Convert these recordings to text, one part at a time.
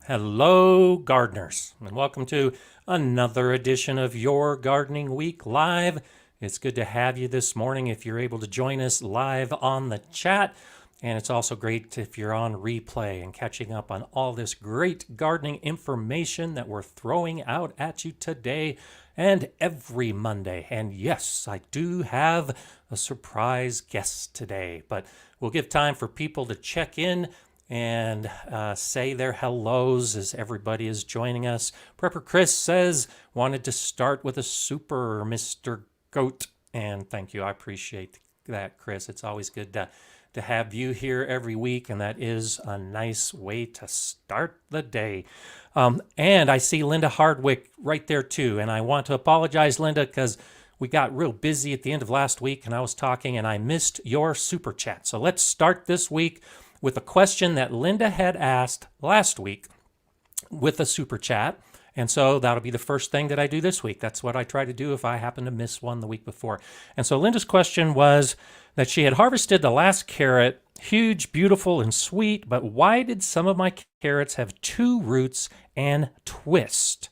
Hello, gardeners, and welcome to another edition of Your Gardening Week Live. It's good to have you this morning if you're able to join us live on the chat. And it's also great if you're on replay and catching up on all this great gardening information that we're throwing out at you today and every Monday. And yes, I do have a surprise guest today, but we'll give time for people to check in and say their hellos as everybody is joining us. Prepper Chris says, wanted to start with a super Mr. Goat. And thank you. I appreciate that, Chris. It's always good to have you here every week, and that is a nice way to start the day. And I see Linda Hardwick right there too. And I want to apologize, Linda, because we got real busy at the end of last week and I was talking and I missed your super chat. So let's start this week with a question that Linda had asked last week with a super chat. And so that'll be the first thing that I do this week. That's what I try to do if I happen to miss one the week before. And so Linda's question was that she had harvested the last carrot, huge, beautiful, and sweet, but why did some of my carrots have two roots and twist?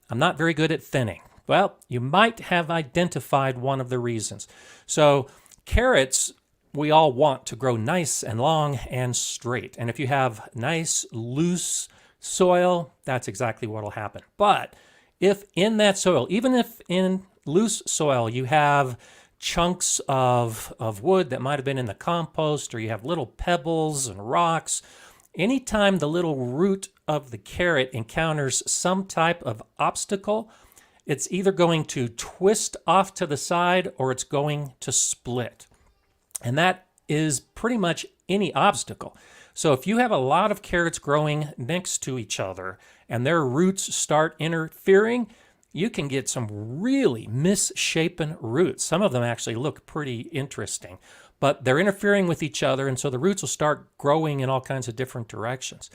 I'm not very good at thinning. Well, you might have identified one of the reasons. So carrots, we all want to grow nice and long and straight. And if you have nice, loose soil, that's exactly what will happen. But if in that soil, even if in loose soil you have chunks of wood that might have been in the compost, or you have little pebbles and rocks, anytime the little root of the carrot encounters some type of obstacle, it's either going to twist off to the side or it's going to split. And that is pretty much any obstacle. So if you have a lot of carrots growing next to each other and their roots start interfering, you can get some really misshapen roots. Some of them actually look pretty interesting, but they're interfering with each other, and so the roots will start growing in all kinds of different directions.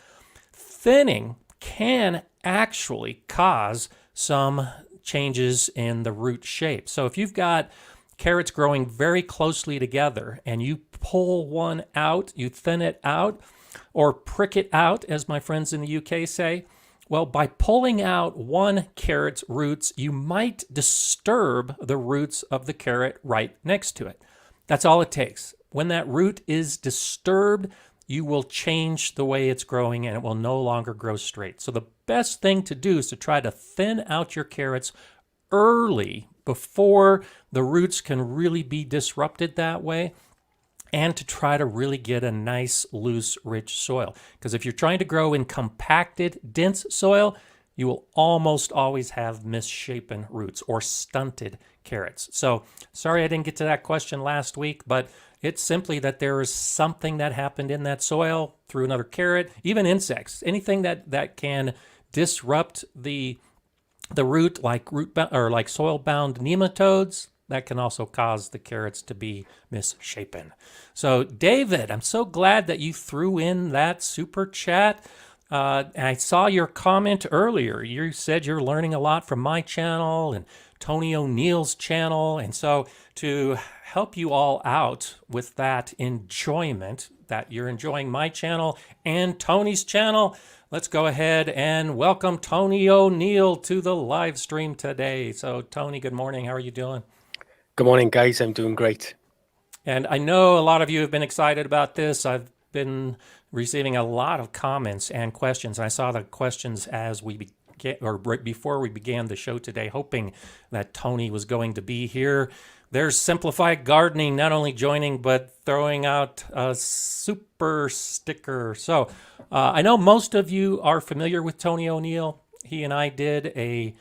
Thinning can actually cause some changes in the root shape. So if you've got carrots growing very closely together and you pull one out, you thin it out, or prick it out, as my friends in the UK say, well, by pulling out one carrot's roots, you might disturb the roots of the carrot right next to it. That's all it takes. When that root is disturbed, you will change the way it's growing and it will no longer grow straight. So the best thing to do is to try to thin out your carrots early before the roots can really be disrupted that way, and to try to really get a nice, loose, rich soil. Because if you're trying to grow in compacted, dense soil, you will almost always have misshapen roots or stunted carrots. So sorry I didn't get to that question last week, but it's simply that there is something that happened in that soil through another carrot, even insects, anything that can disrupt the root, like soil-bound nematodes, that can also cause the carrots to be misshapen. So David, I'm so glad that you threw in that super chat. I saw your comment earlier. You said you're learning a lot from my channel and Tony O'Neill's channel. And so to help you all out with that enjoyment, that you're enjoying my channel and Tony's channel, let's go ahead and welcome Tony O'Neill to the live stream today. So Tony, good morning. How are you doing? Good morning, guys. I'm doing great. And I know a lot of you have been excited about this. I've been receiving a lot of comments and questions. I saw the questions as we began, or right before we began the show today, hoping that Tony was going to be here. There's Simplified Gardening not only joining, but throwing out a super sticker. So I know most of you are familiar with Tony O'Neill. He and I did a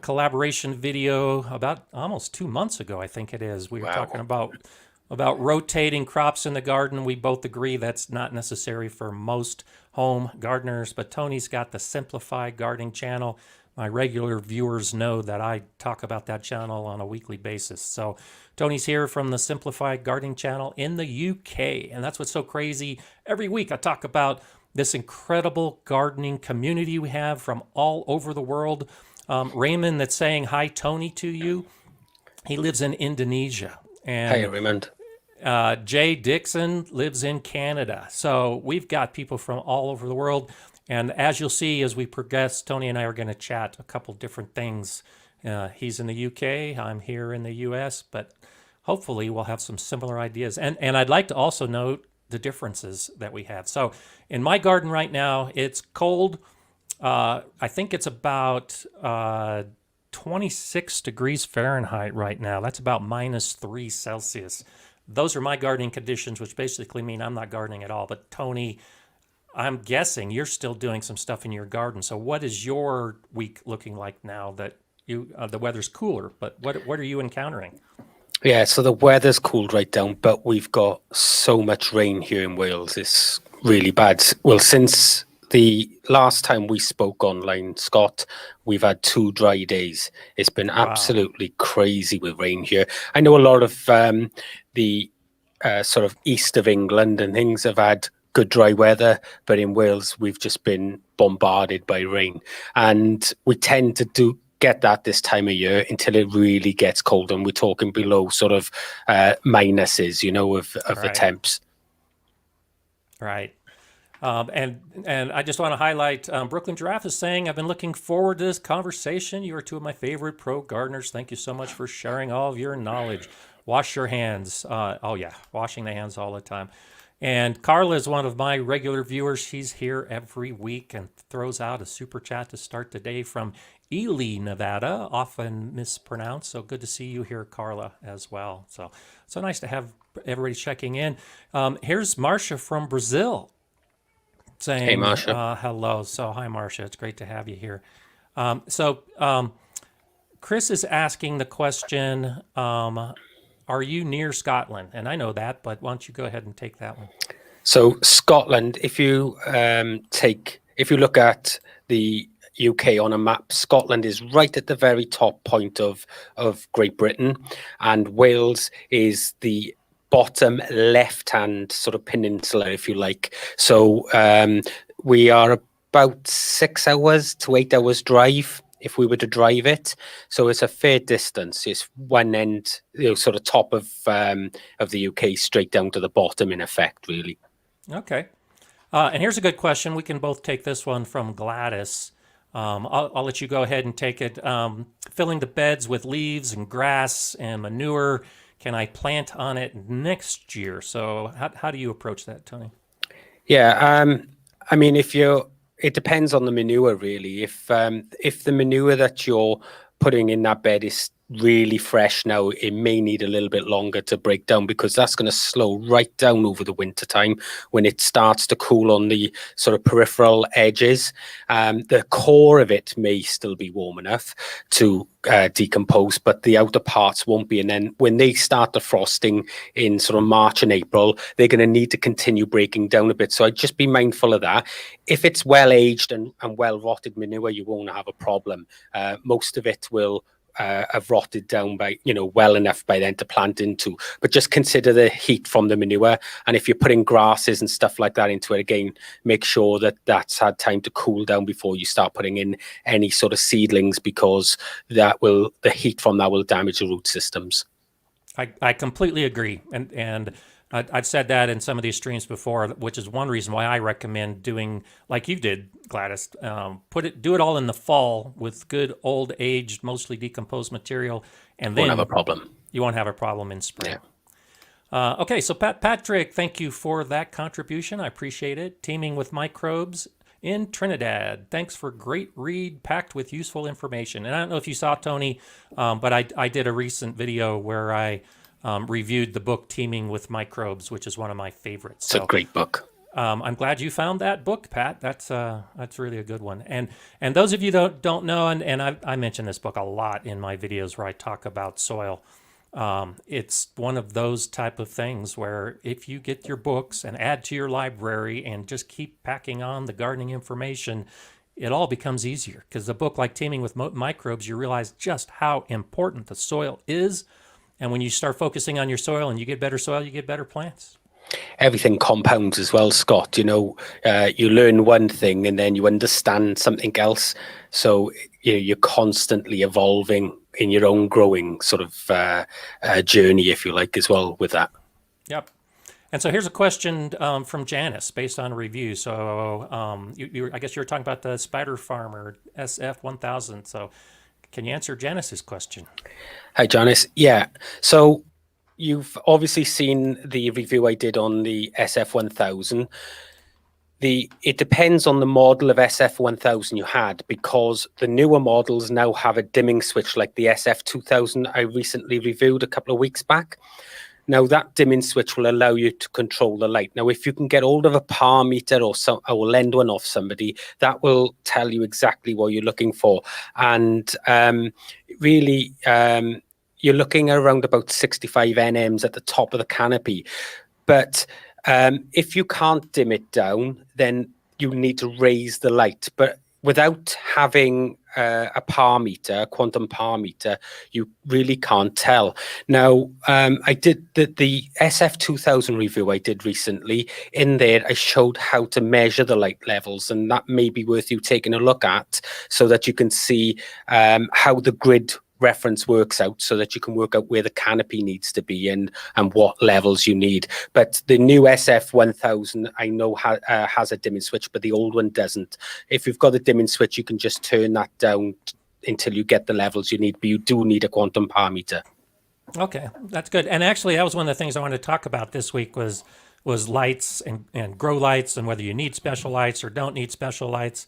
collaboration video about almost 2 months ago, I think it is. We were talking about rotating crops in the garden. We both agree that's not necessary for most home gardeners, but Tony's got the Simplified Gardening channel. My regular viewers know that I talk about that channel on a weekly basis. So Tony's here from the Simplified Gardening channel in the UK, and that's what's so crazy. Every week I talk about this incredible gardening community we have from all over the world. Raymond, that's saying hi, Tony, to you. He lives in Indonesia. And Hi, Raymond. Jay Dixon lives in Canada. So we've got people from all over the world. And as you'll see, as we progress, Tony and I are going to chat a couple different things. He's in the UK, I'm here in the US, but hopefully we'll have some similar ideas. And I'd like to also note the differences that we have. So in my garden right now, it's cold. I think it's about 26 degrees Fahrenheit right now. That's about -3 Celsius. Those are my gardening conditions, which basically mean I'm not gardening at all. But Tony, I'm guessing you're still doing some stuff in your garden. So what is your week looking like now that the weather's cooler? But what are you encountering? Yeah, so the weather's cooled right down, but we've got so much rain here in Wales. It's really bad. Well, since the last time we spoke online, Scott, we've had 2 dry days. It's been absolutely crazy with rain here. I know a lot of the sort of east of England and things have had good dry weather, but in Wales, we've just been bombarded by rain. And we tend to get that this time of year until it really gets cold, and we're talking below sort of minuses, of the temps. Right. And I just want to highlight Brooklyn Giraffe is saying, I've been looking forward to this conversation. You are 2 of my favorite pro gardeners. Thank you so much for sharing all of your knowledge. Wash your hands. Oh, yeah, washing the hands all the time. And Carla is one of my regular viewers. She's here every week and throws out a super chat to start the day from Ely, Nevada, often mispronounced. So good to see you here, Carla, as well. So nice to have everybody checking in. Here's Marcia from Brazil saying, hey, Marcia. Hello. So hi, Marcia. It's great to have you here. Chris is asking the question, are you near Scotland? And I know that, but why don't you go ahead and take that one? So Scotland, if you look at the UK on a map, Scotland is right at the very top point of Great Britain, and Wales is the bottom left-hand sort of peninsula, if you like. So we are about 6 hours to 8 hours drive if we were to drive it. So it's a fair distance. It's one end, sort of top of the UK straight down to the bottom, in effect, really. Okay. And here's a good question. We can both take this one from Gladys. I'll let you go ahead and take it. Filling the beds with leaves and grass and manure. Can I plant on it next year? So how do you approach that, Tony? Yeah. I mean, it depends on the manure, really. If the manure that you're putting in that bed is really fresh now, it may need a little bit longer to break down, because that's going to slow right down over the winter time when it starts to cool on the sort of peripheral edges. The core of it may still be warm enough to decompose, but the outer parts won't be. And then when they start defrosting in sort of March and April, they're going to need to continue breaking down a bit. So I'd just be mindful of that. If it's well aged and well rotted manure, you won't have a problem. Most of it will have rotted down by, well enough by then to plant into. But just consider the heat from the manure. And if you're putting grasses and stuff like that into it, again, make sure that that's had time to cool down before you start putting in any sort of seedlings, because the heat from that will damage the root systems. I completely agree. And I've said that in some of these streams before, which is one reason why I recommend doing like you did, Gladys. Do it all in the fall with good old aged, mostly decomposed material, and then won't have a problem. You won't have a problem in spring. Yeah. Okay, so Patrick, thank you for that contribution. I appreciate it. Teaming with Microbes in Trinidad. Thanks for great read packed with useful information. And I don't know if you saw, Tony, but I did a recent video where I reviewed the book Teaming with Microbes, which is one of my favorites. It's a great book. I'm glad you found that book, Pat. That's really a good one. And those of you that don't know, and I mention this book a lot in my videos where I talk about soil. It's one of those type of things where if you get your books and add to your library and just keep packing on the gardening information, it all becomes easier. Because a book like Teaming with Microbes, you realize just how important the soil is. And when you start focusing on your soil and you get better soil, you get better plants. Everything compounds as well, Scott. You learn one thing and then you understand something else. So you're constantly evolving in your own growing sort of journey, if you like, as well with that. Yep. And so here's a question from Janice based on a review. So I guess you were talking about the SpiderFarmer SF1000. So can you answer Janice's question? Hi, Janice. Yeah. So you've obviously seen the review I did on the SF1000. It depends on the model of SF1000 you had, because the newer models now have a dimming switch like the SF2000 I recently reviewed a couple of weeks back. Now, that dimming switch will allow you to control the light. Now, if you can get hold of a par meter or lend one off somebody, that will tell you exactly what you're looking for. And really, you're looking around about 65 nms at the top of the canopy. But if you can't dim it down, then you need to raise the light. But without having a par meter, a quantum par meter, you really can't tell. Now, I did the SF2000 review I did recently. In there, I showed how to measure the light levels, and that may be worth you taking a look at so that you can see how the grid reference works out, so that you can work out where the canopy needs to be and what levels you need. But the new SF1000 I know has a dimming switch, but the old one doesn't. If you've got a dimming switch, you can just turn that down until you get the levels you need, but you do need a quantum parameter. Okay, that's good. And actually, that was one of the things I wanted to talk about this week was lights and grow lights, and whether you need special lights or don't need special lights.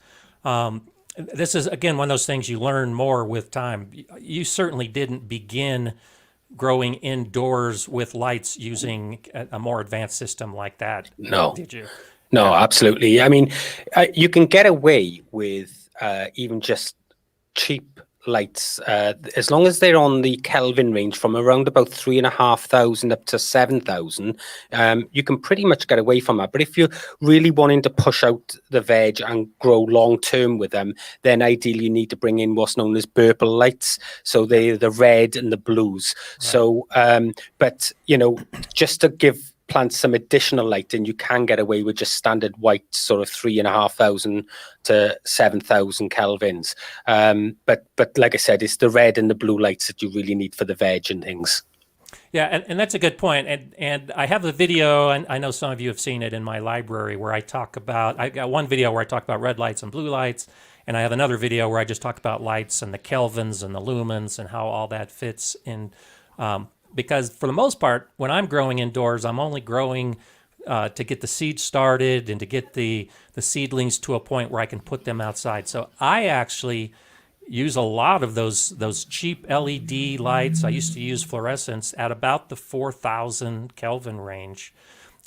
This is, again, one of those things you learn more with time. You certainly didn't begin growing indoors with lights using a more advanced system like that, No. did you? No, absolutely. I mean, you can get away with even just cheap lights as long as they're on the Kelvin range from around about 3,500 up to 7,000. You can pretty much get away from that. But if you're really wanting to push out the veg and grow long term with them, then ideally you need to bring in what's known as purple lights. So they're the red and the blues. Right. So, but you know, just to give plants some additional light, and you can get away with just standard white, sort of 3,500 to 7,000 kelvins. But like I said, it's the red and the blue lights that you really need for the veg and things. Yeah, and that's a good point. And I have a video, and I know some of you have seen it in my library, where I got one video where I talk about red lights and blue lights, and I have another video where I just talk about lights and the kelvins and the lumens and how all that fits in. Because for the most part, when I'm growing indoors, I'm only growing to get the seeds started and to get the seedlings to a point where I can put them outside. So I actually use a lot of those cheap LED lights. I used to use fluorescents at about the 4,000 Kelvin range,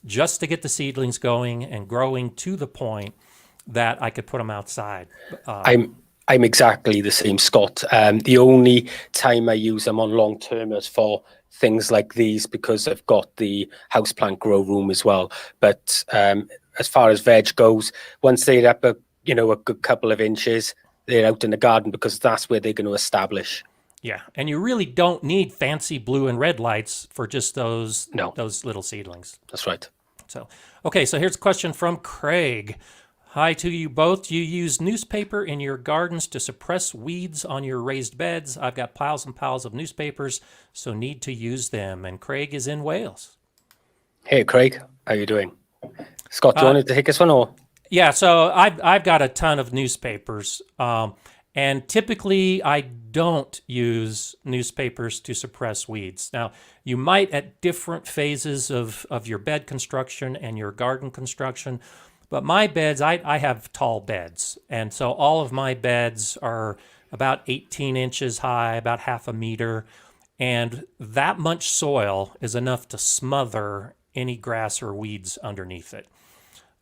just to get the seedlings going and growing to the point that I could put them outside. I'm exactly the same, Scott. The only time I use them on long term is for things like these, because I've got the houseplant grow room as well. But as far as veg goes, once they're up a good couple of inches, they're out in the garden, because that's where they're going to establish. Yeah, and you really don't need fancy blue and red lights for just those little seedlings. That's right. So, okay, so here's a question from Craig. Hi to you both. Do you use newspaper in your gardens to suppress weeds on your raised beds? I've got piles and piles of newspapers, so need to use them. And Craig is in Wales. Hey, Craig. How you doing? Scott, do you want to take this one, or? Yeah, so I've got a ton of newspapers. And typically, I don't use newspapers to suppress weeds. Now, you might at different phases of your bed construction and your garden construction. But my beds, I have tall beds, and so all of my beds are about 18 inches high, about half a meter, and that much soil is enough to smother any grass or weeds underneath it.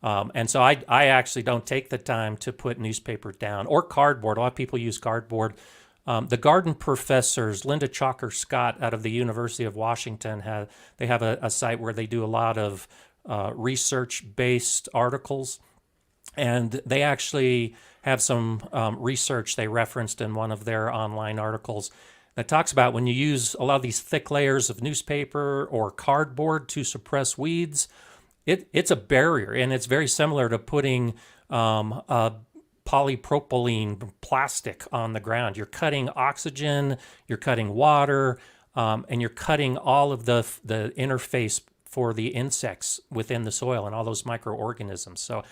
And so I actually don't take the time to put newspaper down, or cardboard. A lot of people use cardboard. The garden professors, Linda Chalker Scott out of the University of Washington, have a site where they do a lot of research-based articles, and they actually have some research they referenced in one of their online articles that talks about when you use a lot of these thick layers of newspaper or cardboard to suppress weeds, it's a barrier, and it's very similar to putting a polypropylene plastic on the ground. You're cutting oxygen, you're cutting water, and you're cutting all of the interface for the insects within the soil and all those microorganisms. So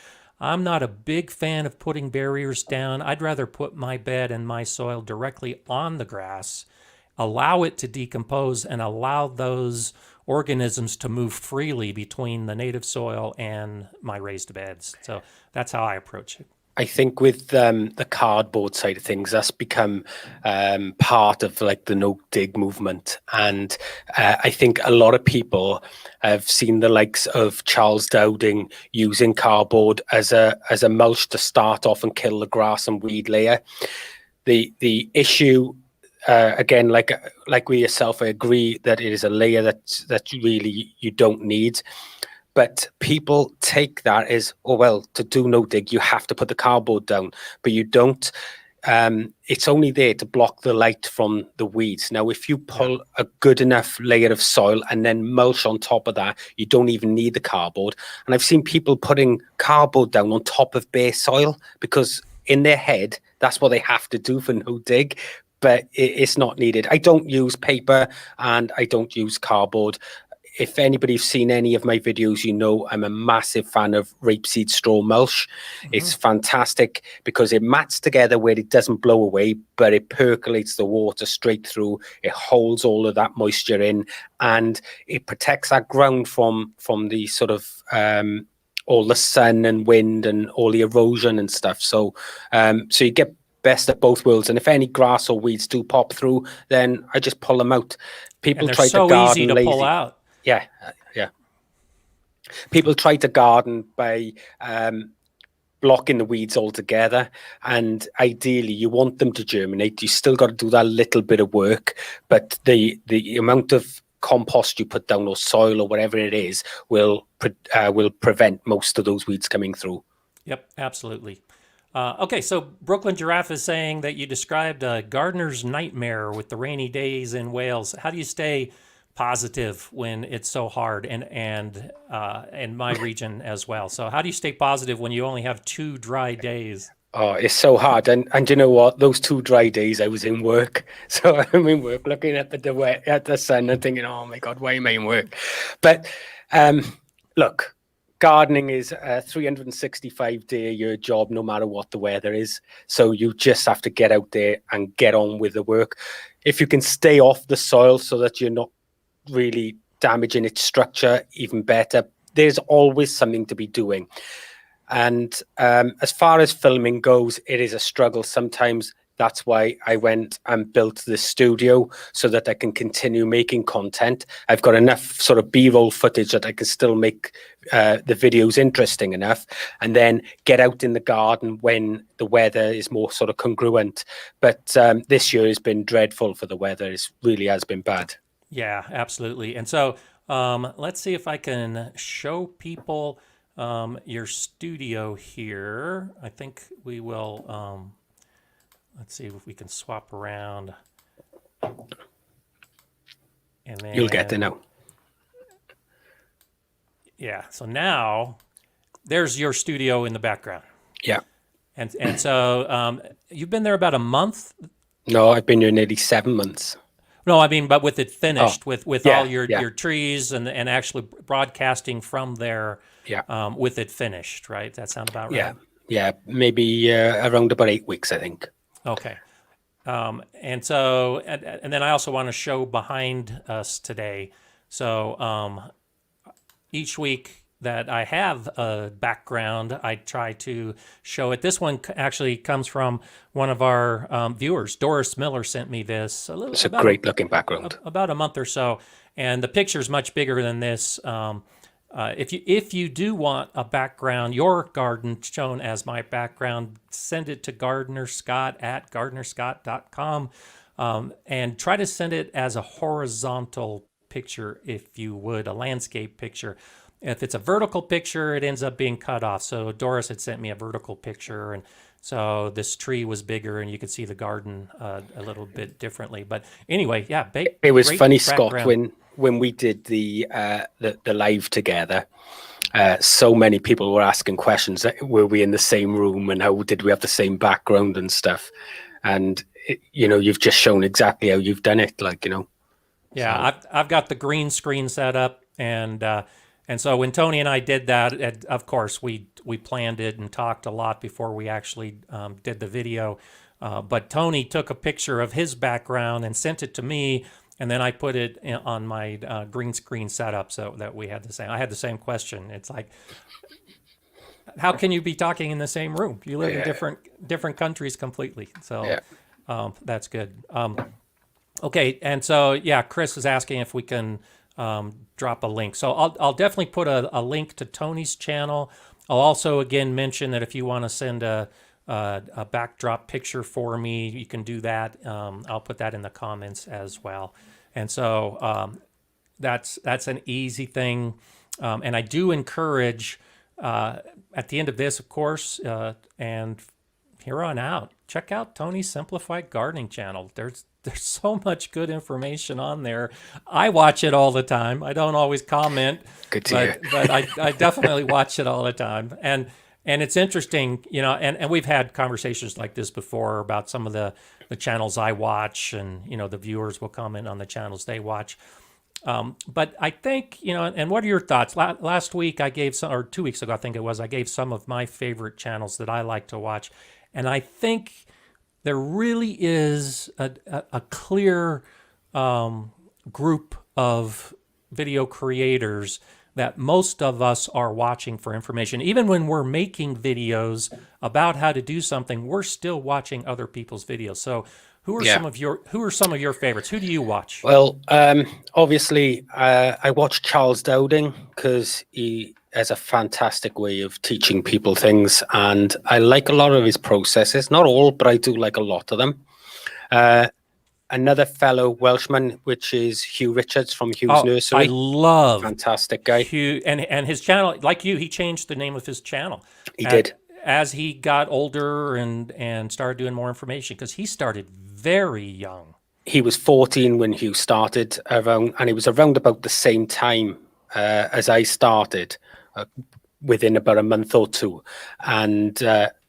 I'm not a big fan of putting barriers down. I'd rather put my bed and my soil directly on the grass, allow it to decompose, and allow those organisms to move freely between the native soil and my raised beds. So that's how I approach it. I think with the cardboard side of things, that's become part of like the no dig movement. And I think a lot of people have seen the likes of Charles Dowding using cardboard as a mulch to start off and kill the grass and weed layer. The issue, again, like with yourself, I agree that it is a layer that really you don't need. But people take that as, oh, well, to do no dig, you have to put the cardboard down, but you don't. It's only there to block the light from the weeds. Now, if you pull a good enough layer of soil and then mulch on top of that, you don't even need the cardboard. And I've seen people putting cardboard down on top of bare soil because in their head, that's what they have to do for no dig. But it's not needed. I don't use paper and I don't use cardboard. If anybody's seen any of my videos, you know I'm a massive fan of rapeseed straw mulch. Mm-hmm. It's fantastic because it mats together where it doesn't blow away, but it percolates the water straight through. It holds all of that moisture in, and it protects that ground from the sort of all the sun and wind and all the erosion and stuff. So so you get best of both worlds. And if any grass or weeds do pop through, then I just pull them out. People and they're try so to garden easy to lazy. pull out. Yeah. People try to garden by blocking the weeds altogether, and ideally you want them to germinate. You still got to do that little bit of work, but the amount of compost you put down or soil or whatever it is will prevent most of those weeds coming through. Yep, absolutely. Okay, so Brooklyn Giraffe is saying that you described a gardener's nightmare with the rainy days in Wales. How do you stay positive when it's so hard, and in my region as well? So how do you stay positive when you only have 2 dry days? Oh, it's so hard. And you know what? Those 2 dry days I was in work. So I'm in work looking at the sun and thinking, oh my God, why am I in work? But look, gardening is a 365-day-a-year job, no matter what the weather is. So you just have to get out there and get on with the work. If you can stay off the soil so that you're not really damaging its structure, even better. There's always something to be doing. And as far as filming goes, it is a struggle sometimes. That's why I went and built this studio so that I can continue making content. I've got enough sort of B-roll footage that I can still make the videos interesting enough, and then get out in the garden when the weather is more sort of congruent. But this year has been dreadful for the weather. It really has been bad. Yeah, absolutely. And so let's see if I can show people your studio here. I think we will, let's see if we can swap around. And then, you'll get to know. Yeah, so now there's your studio in the background. Yeah. And so you've been there about a month? No, I've been here nearly 7 months. No, I mean, but with it finished, with all your trees and actually broadcasting from there, with it finished, right? That sound about right? Yeah, maybe around about 8 weeks, I think. Okay. And so, and then I also want to show behind us today. So each week that I have a background, I try to show it. This one actually comes from one of our viewers. Doris Miller sent me this. It's a great looking background. About a month or so. And the picture's much bigger than this. If you do want a background, your garden shown as my background, send it to gardenerscott@gardenerscott.com, and try to send it as a horizontal picture, if you would, a landscape picture. If it's a vertical picture, it ends up being cut off. So Doris had sent me a vertical picture, and so this tree was bigger, and you could see the garden a little bit differently. But anyway, yeah, it was funny, Scott, when we did the live together. So many people were asking questions. Were we in the same room, and how did we have the same background and stuff? And you've just shown exactly how you've done it. Yeah, so. I've got the green screen set up. And so when Tony and I did that, of course, we planned it and talked a lot before we actually did the video. But Tony took a picture of his background and sent it to me, and then I put it on my green screen setup so that we had the same. I had the same question. It's like, how can you be talking in the same room? You live in different countries completely. So that's good. Okay, and so yeah, Chris is asking if we can drop a link. So I'll definitely put a link to Tony's channel. I'll also again mention that if you want to send a backdrop picture for me, you can do that. I'll put that in the comments as well. And so that's an easy thing. And I do encourage at the end of this, of course, and here on out, check out Tony's Simplified Gardening channel. There's so much good information on there. I watch it all the time. I don't always comment, but I definitely watch it all the time. And it's interesting, and we've had conversations like this before about some of the channels I watch, and, the viewers will comment on the channels they watch. But I think, and what are your thoughts? Last week I gave or 2 weeks ago, I think it was, I gave some of my favorite channels that I like to watch. And I think there really is a clear group of video creators that most of us are watching for information. Even when we're making videos about how to do something, we're still watching other people's videos. So who are some of your favorites? Who do you watch? Well, obviously, I watch Charles Dowding because he has a fantastic way of teaching people things, and I like a lot of his processes. Not all, but I do like a lot of them. Another fellow Welshman, which is Hugh Richards from Hugh's Nursery. I love fantastic guy. Hugh, and his channel, like you, he changed the name of his channel. He did as he got older and started doing more information, because he started very young. He was 14 when Hugh started and he was around about the same time as I started, within about a month or two, and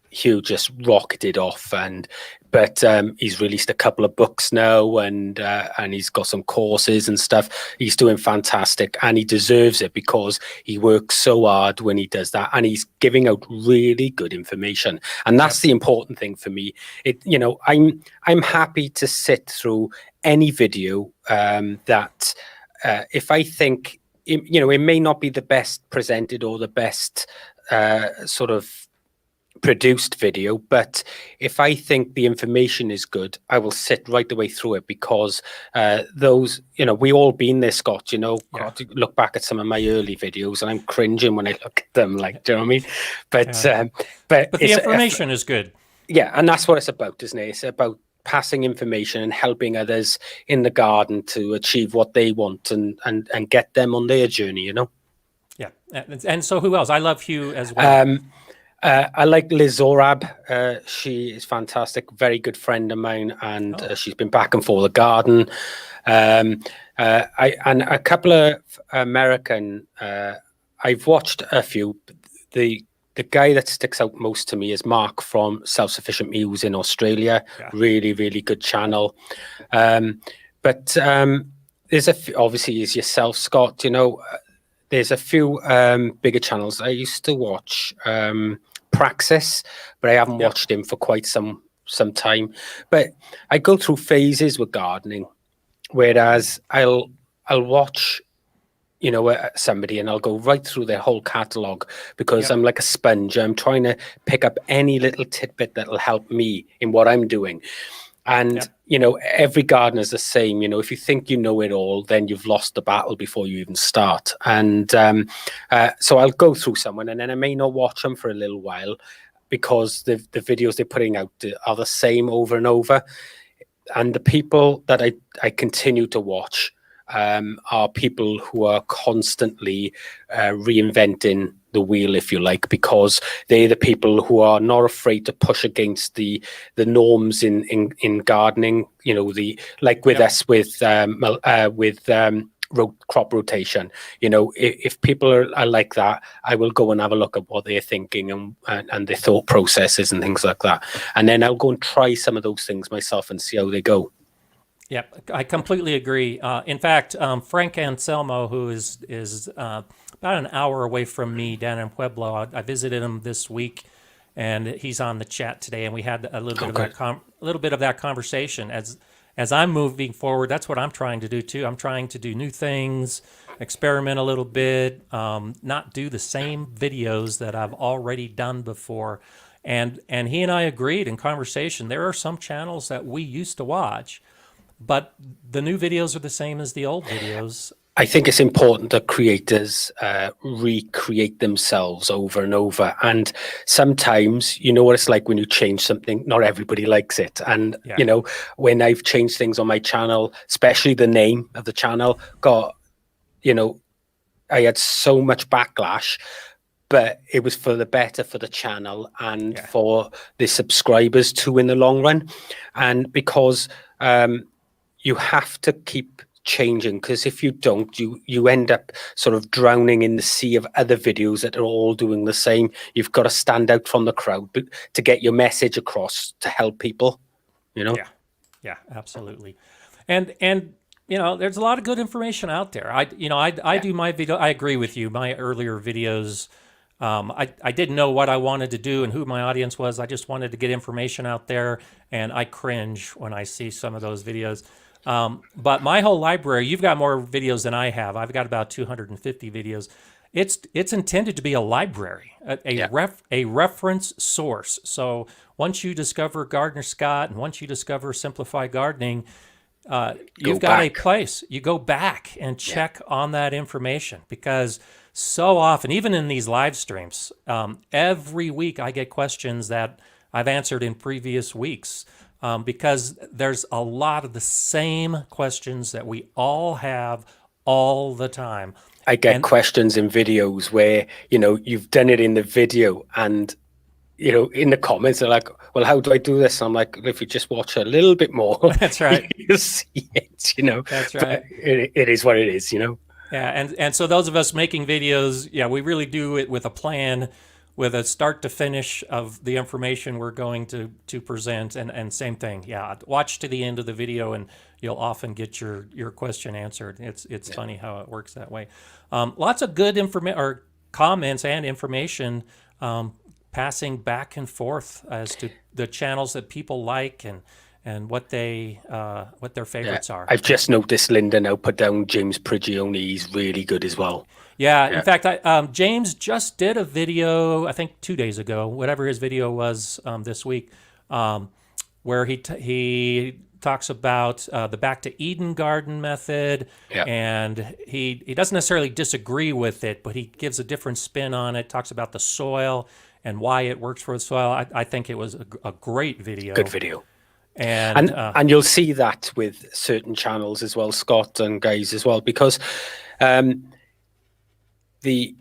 Hugh just rocketed off. But he's released a couple of books now, and he's got some courses and stuff. He's doing fantastic, and he deserves it because he works so hard when he does that, and he's giving out really good information. And that's the important thing for me. I'm happy to sit through any video that if I think it may not be the best presented or the best sort of produced video, but if I think the information is good, I will sit right the way through it, because we all been there, Scott, God, look back at some of my early videos and I'm cringing when I look at them, like, do you know what I mean? But the information is good. Yeah, and that's what it's about, isn't it? It's about passing information and helping others in the garden to achieve what they want and get them on their journey, Yeah, and so who else? I love Hugh as well. I like Liz Zorab. She is fantastic, very good friend of mine, and she's been back and forth the garden. And a couple of American. I've watched a few. The guy that sticks out most to me is Mark from Self-Sufficient Mews in Australia. Yeah. Really, really good channel. But there's a few, obviously, is yourself, Scott. There's a few bigger channels. I used to watch Praxis, but I haven't watched him for quite some time. But I go through phases with gardening, whereas I'll watch somebody and I'll go right through their whole catalog, because I'm like a sponge. I'm trying to pick up any little tidbit that'll help me in what I'm doing. And, every gardener is the same. If you think you know it all, then you've lost the battle before you even start. And so I'll go through someone, and then I may not watch them for a little while, because the videos they're putting out are the same over and over. And the people that I continue to watch are people who are constantly reinventing the wheel, if you like, because they're the people who are not afraid to push against the norms in gardening. With us with crop rotation. If people are like that, I will go and have a look at what they're thinking and their thought processes and things like that, and then I'll go and try some of those things myself and see how they go. Yep, I completely agree. In fact, Frank Anselmo, who is about an hour away from me down in Pueblo, I visited him this week, and he's on the chat today, and we had a little bit Oh, of that good. a little bit of that conversation. As I'm moving forward, that's what I'm trying to do too. I'm trying to do new things, experiment a little bit, not do the same videos that I've already done before. And he and I agreed in conversation. There are some channels that we used to watch, but the new videos are the same as the old videos. I think it's important that creators recreate themselves over and over. And sometimes, you know what it's like when you change something, not everybody likes it. And, Yeah. you know, when I've changed things on my channel, especially the name of the channel, you know, I had so much backlash, but it was for the better for the channel and Yeah. for the subscribers too in the long run. And because you have to keep changing, because if you don't, you end up sort of drowning in the sea of other videos that are all doing the same. You've got to stand out from the crowd to get your message across to help people, you know. Yeah. Yeah, absolutely. And there's a lot of good information out there. I Yeah, do my video. I agree with you. My earlier videos, I didn't know what I wanted to do and who my audience was. I just wanted to get information out there, and I cringe when I see some of those videos. But my whole library, you've got more videos than I have. I've got about 250 videos. It's intended to be a library, yeah, a reference source. So once you discover Gardner Scott and once you discover Simplified Gardening, go you've got a back. place. You go back and Yeah, check on that information, because so often, even in these live streams, every week I get questions that I've answered in previous weeks, because there's a lot of the same questions that we all have all the time. I get And questions in videos where, you know, you've done it in the video and, you know, in the comments, they're like, well, how do I do this? And I'm like, if you just watch a little bit more, that's right. you'll see it, you know. That's But right. it is what it is, you know. Yeah, and so those of us making videos, yeah, we really do it with a plan, with a start to finish of the information we're going to present, and same thing. Yeah, watch to the end of the video, and you'll often get your question answered. It's funny how it works that way. Lots of good information or comments and information, passing back and forth as to the channels that people like, and what their Yeah, favorites are. I've just noticed Linda now put down James Prigioni. He's really good as well. Yeah, in Yeah, fact, James just did a video, I think 2 days ago, whatever his video was, this week, where he talks about the Back to Eden garden method, yeah, and he doesn't necessarily disagree with it, but he gives a different spin on it. Talks about the soil and why it works for the soil. I think it was a great good video, video. and And you'll see that with certain channels as well, Scott and guys as well, because um, the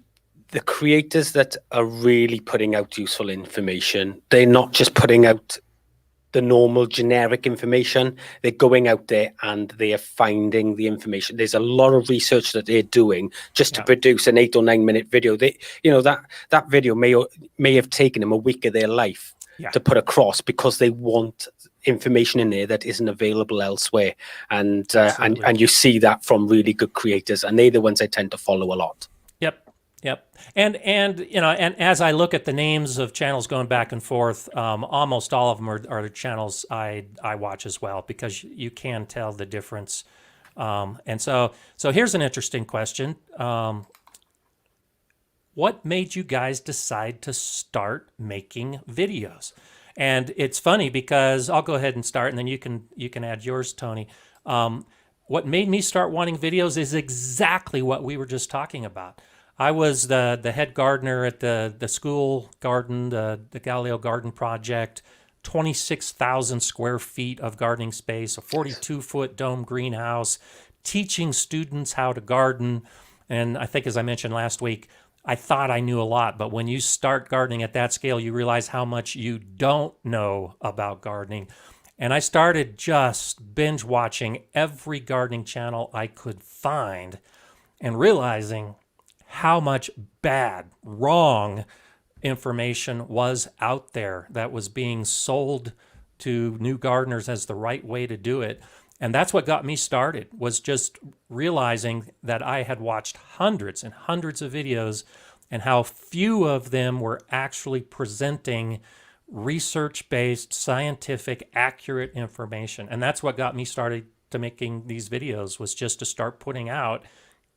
the creators that are really putting out useful information, they're not just putting out the normal generic information. They're going out there and they are finding the information. There's a lot of research that they're doing just to yeah, produce an 8 or 9 minute video. You know, that video may have taken them a week of their life yeah, to put across, because they want information in there that isn't available elsewhere. absolutely. And you see that from really good creators, and they're the ones I tend to follow a lot. Yep, yep. And and as I look at the names of channels going back and forth, almost all of them are the channels I watch as well, because you can tell the difference. And so here's an interesting question. What made you guys decide to start making videos? And it's funny because I'll go ahead and start, and then you can add yours, Tony. What made me start wanting videos is exactly what we were just talking about. I was the head gardener at the school garden, the Galileo Garden Project, 26,000 square feet of gardening space, a 42-foot dome greenhouse, teaching students how to garden. And I think, as I mentioned last week, I thought I knew a lot, but when you start gardening at that scale, you realize how much you don't know about gardening. And I started just binge watching every gardening channel I could find, and realizing how much bad, wrong information was out there that was being sold to new gardeners as the right way to do it. And that's what got me started, was just realizing that I had watched hundreds and hundreds of videos and how few of them were actually presenting research-based, scientific, accurate information. And that's what got me started to making these videos, was just to start putting out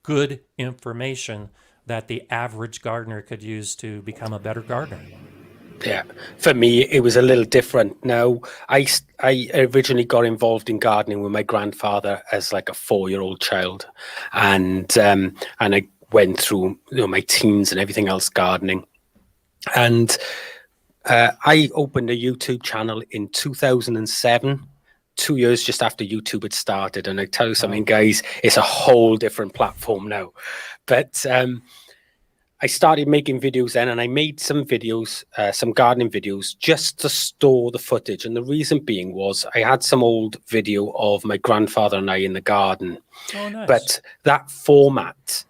good information that the average gardener could use to become a better gardener. Yeah, for me, it was a little different. Now, I originally got involved in gardening with my grandfather as like a 4-year-old child, and I went through my teens and everything else gardening, and I opened a YouTube channel in 2007. 2 years just after YouTube had started, and I tell you something, guys, it's a whole different platform now. But I started making videos then, and I made some videos, some gardening videos, just to store the footage. And the reason being was I had some old video of my grandfather and I in the garden. Oh, nice. But that format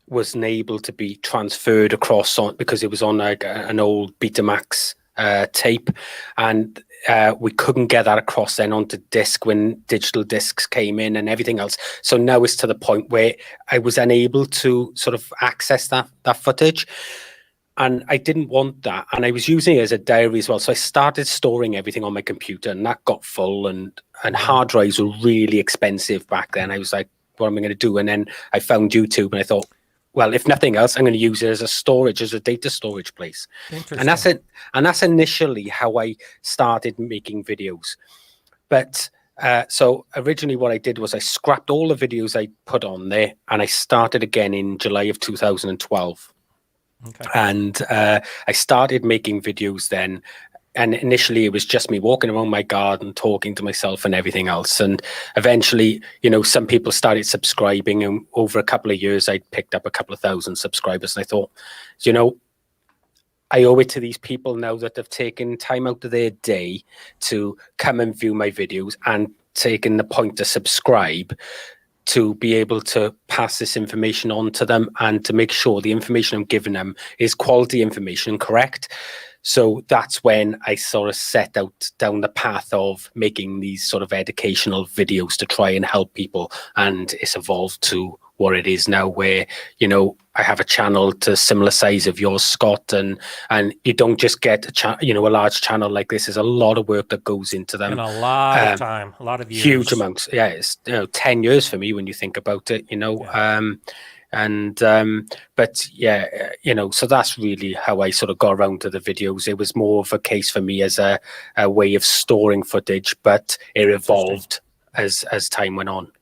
wasn't able to be transferred across because it was on like an old Betamax tape, and we couldn't get that across then onto disc when digital discs came in and everything else. So now it's to the point where I was unable to sort of access that footage, and I didn't want that, and I was using it as a diary as well. So I started storing everything on my computer, and that got full, and hard drives were really expensive back then. I was like, what am I going to do? And then I found YouTube, and I thought, well, if nothing else, I'm going to use it as a storage, as a data storage place. And that's it. And that's initially how I started making videos. But so originally what I did was I scrapped all the videos I put on there, and I started again in July of 2012. Okay. And I started making videos then. And initially it was just me walking around my garden, talking to myself and everything else. And eventually, some people started subscribing, and over a couple of years, I picked up a couple of thousand subscribers. And I thought, I owe it to these people now that have taken time out of their day to come and view my videos and taken the point to subscribe, to be able to pass this information on to them and to make sure the information I'm giving them is quality information, correct? So that's when I sort of set out down the path of making these sort of educational videos to try and help people. And it's evolved to what it is now, where, I have a channel to similar size of yours, Scott, and you don't just get a large channel like this. There's a lot of work that goes into them. And a lot of time, a lot of years. Huge amounts. Yeah, it's 10 years for me when you think about it, Yeah. But yeah, so that's really how I sort of got around to the videos. It was more of a case for me as a way of storing footage, but it evolved as time went on.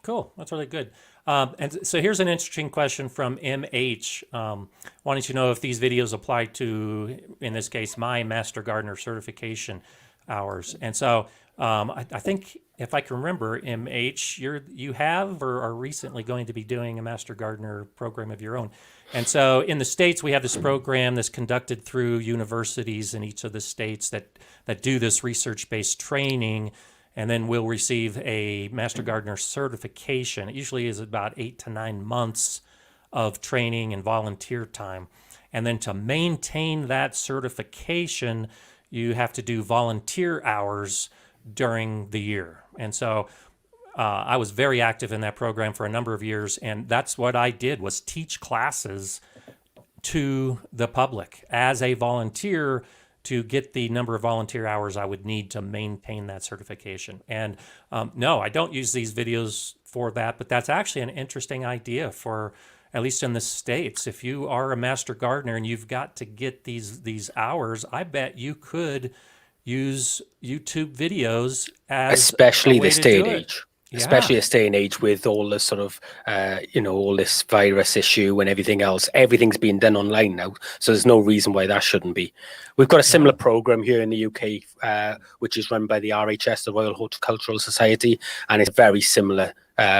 Cool. That's really good. And so here's an interesting question from MH. Wanting to know if these videos apply to, in this case, my Master Gardener certification hours. And so I think, if I can remember, MH, you have or are recently going to be doing a Master Gardener program of your own. And so in the States, we have this program that's conducted through universities in each of the states that do this research-based training, and then we'll receive a Master Gardener certification. It usually is about 8 to 9 months of training and volunteer time. And then to maintain that certification, you have to do volunteer hours during the year. And so I was very active in that program for a number of years, and that's what I did, was teach classes to the public as a volunteer to get the number of volunteer hours I would need to maintain that certification. And no, I don't use these videos for that, but that's actually an interesting idea for, at least in the States. If you are a master gardener and you've got to get these hours, I bet you could use YouTube videos as especially this day and age. Yeah. Especially this day and age with all this sort of, all this virus issue and everything else. Everything's being done online now, so there's no reason why that shouldn't be. We've got a similar program here in the UK, which is run by the RHS, the Royal Horticultural Society, and it's a very similar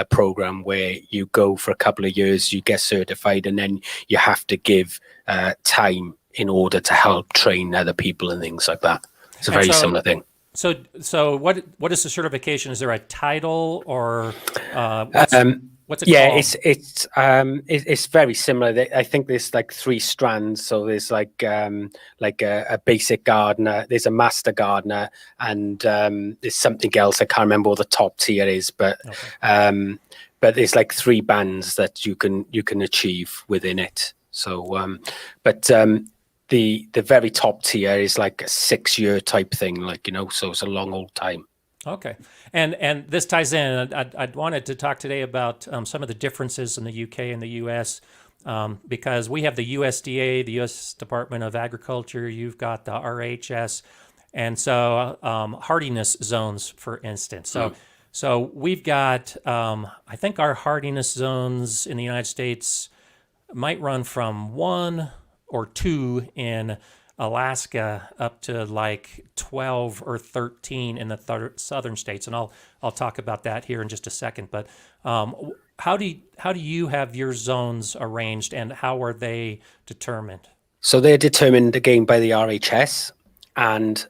program where you go for a couple of years, you get certified, and then you have to give time in order to help train other people and things like that. It's a very similar thing. So what is the certification? Is there a title or What's it Yeah, called? it's very similar. I think there's like three strands. So there's like a basic gardener, there's a master gardener, and there's something else. I can't remember what the top tier is, Okay. but there's like three bands that you can achieve within it. So the very top tier is like a 6 year type thing, like, so it's a long old time. Okay, and this ties in. I wanted to talk today about some of the differences in the UK and the US, because we have the USDA, the US Department of Agriculture. You've got the RHS, and so hardiness zones, for instance. So we've got, I think our hardiness zones in the United States might run from 1 or 2 in Alaska up to like 12 or 13 in the southern states, and I'll talk about that here in just a second. But how do you have your zones arranged, and how are they determined? So they're determined again by the RHS, and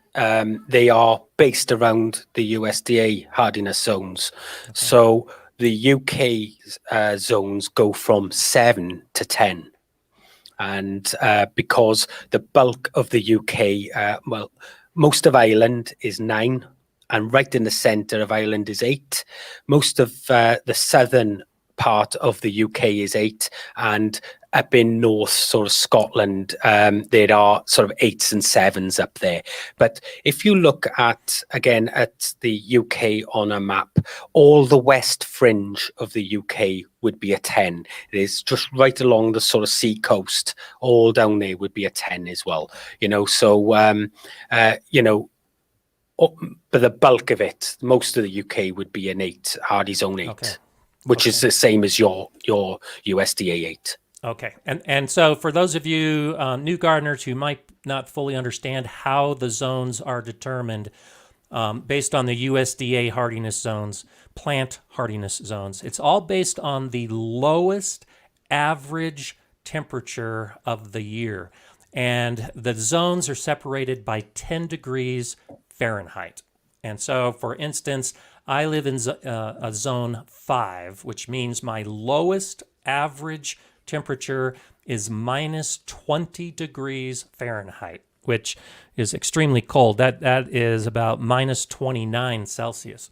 they are based around the USDA hardiness zones. Okay. So the UK zones go from 7 to 10. And because the bulk of the UK, most of Ireland is 9, and right in the centre of Ireland is 8. Most of the southern part of the UK is 8, and up in north, sort of Scotland, there are sort of 8s and 7s up there. But if you look at the UK on a map, all the west fringe of the UK would be a 10. It is just right along the sort of sea coast, all down there would be a 10 as well. But the bulk of it, most of the UK would be an 8, hardy zone 8. Okay. Which is the same as your USDA 8. Okay, and so for those of you new gardeners who might not fully understand how the zones are determined based on the USDA hardiness zones, plant hardiness zones, it's all based on the lowest average temperature of the year. And the zones are separated by 10 degrees Fahrenheit. And so, for instance, I live in a zone 5, which means my lowest average temperature is minus 20 degrees Fahrenheit, which is extremely cold. That is about minus 29 Celsius.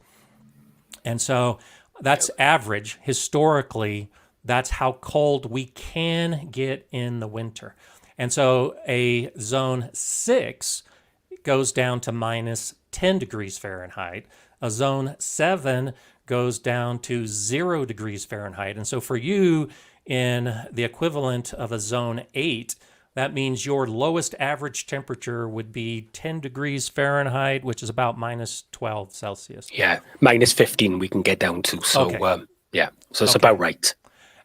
And so that's average. Historically, that's how cold we can get in the winter. And so a zone 6 goes down to minus 10 degrees Fahrenheit. A zone 7 goes down to 0 degrees Fahrenheit. And so for you, in the equivalent of a zone 8, that means your lowest average temperature would be 10 degrees Fahrenheit, which is about minus 12 Celsius. Yeah, minus 15 we can get down to. So, okay. So it's about right.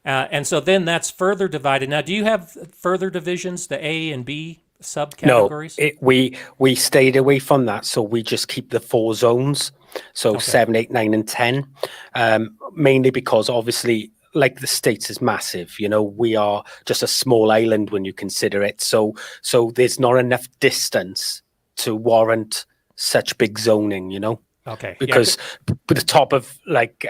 And so then that's further divided. Now, do you have further divisions, the A and B subcategories? No, we stayed away from that. So we just keep the 4 zones. So 7, 8, 9, and 10, mainly because obviously, like the States is massive. We are just a small island when you consider it. So there's not enough distance to warrant such big zoning. Okay. Because the top of like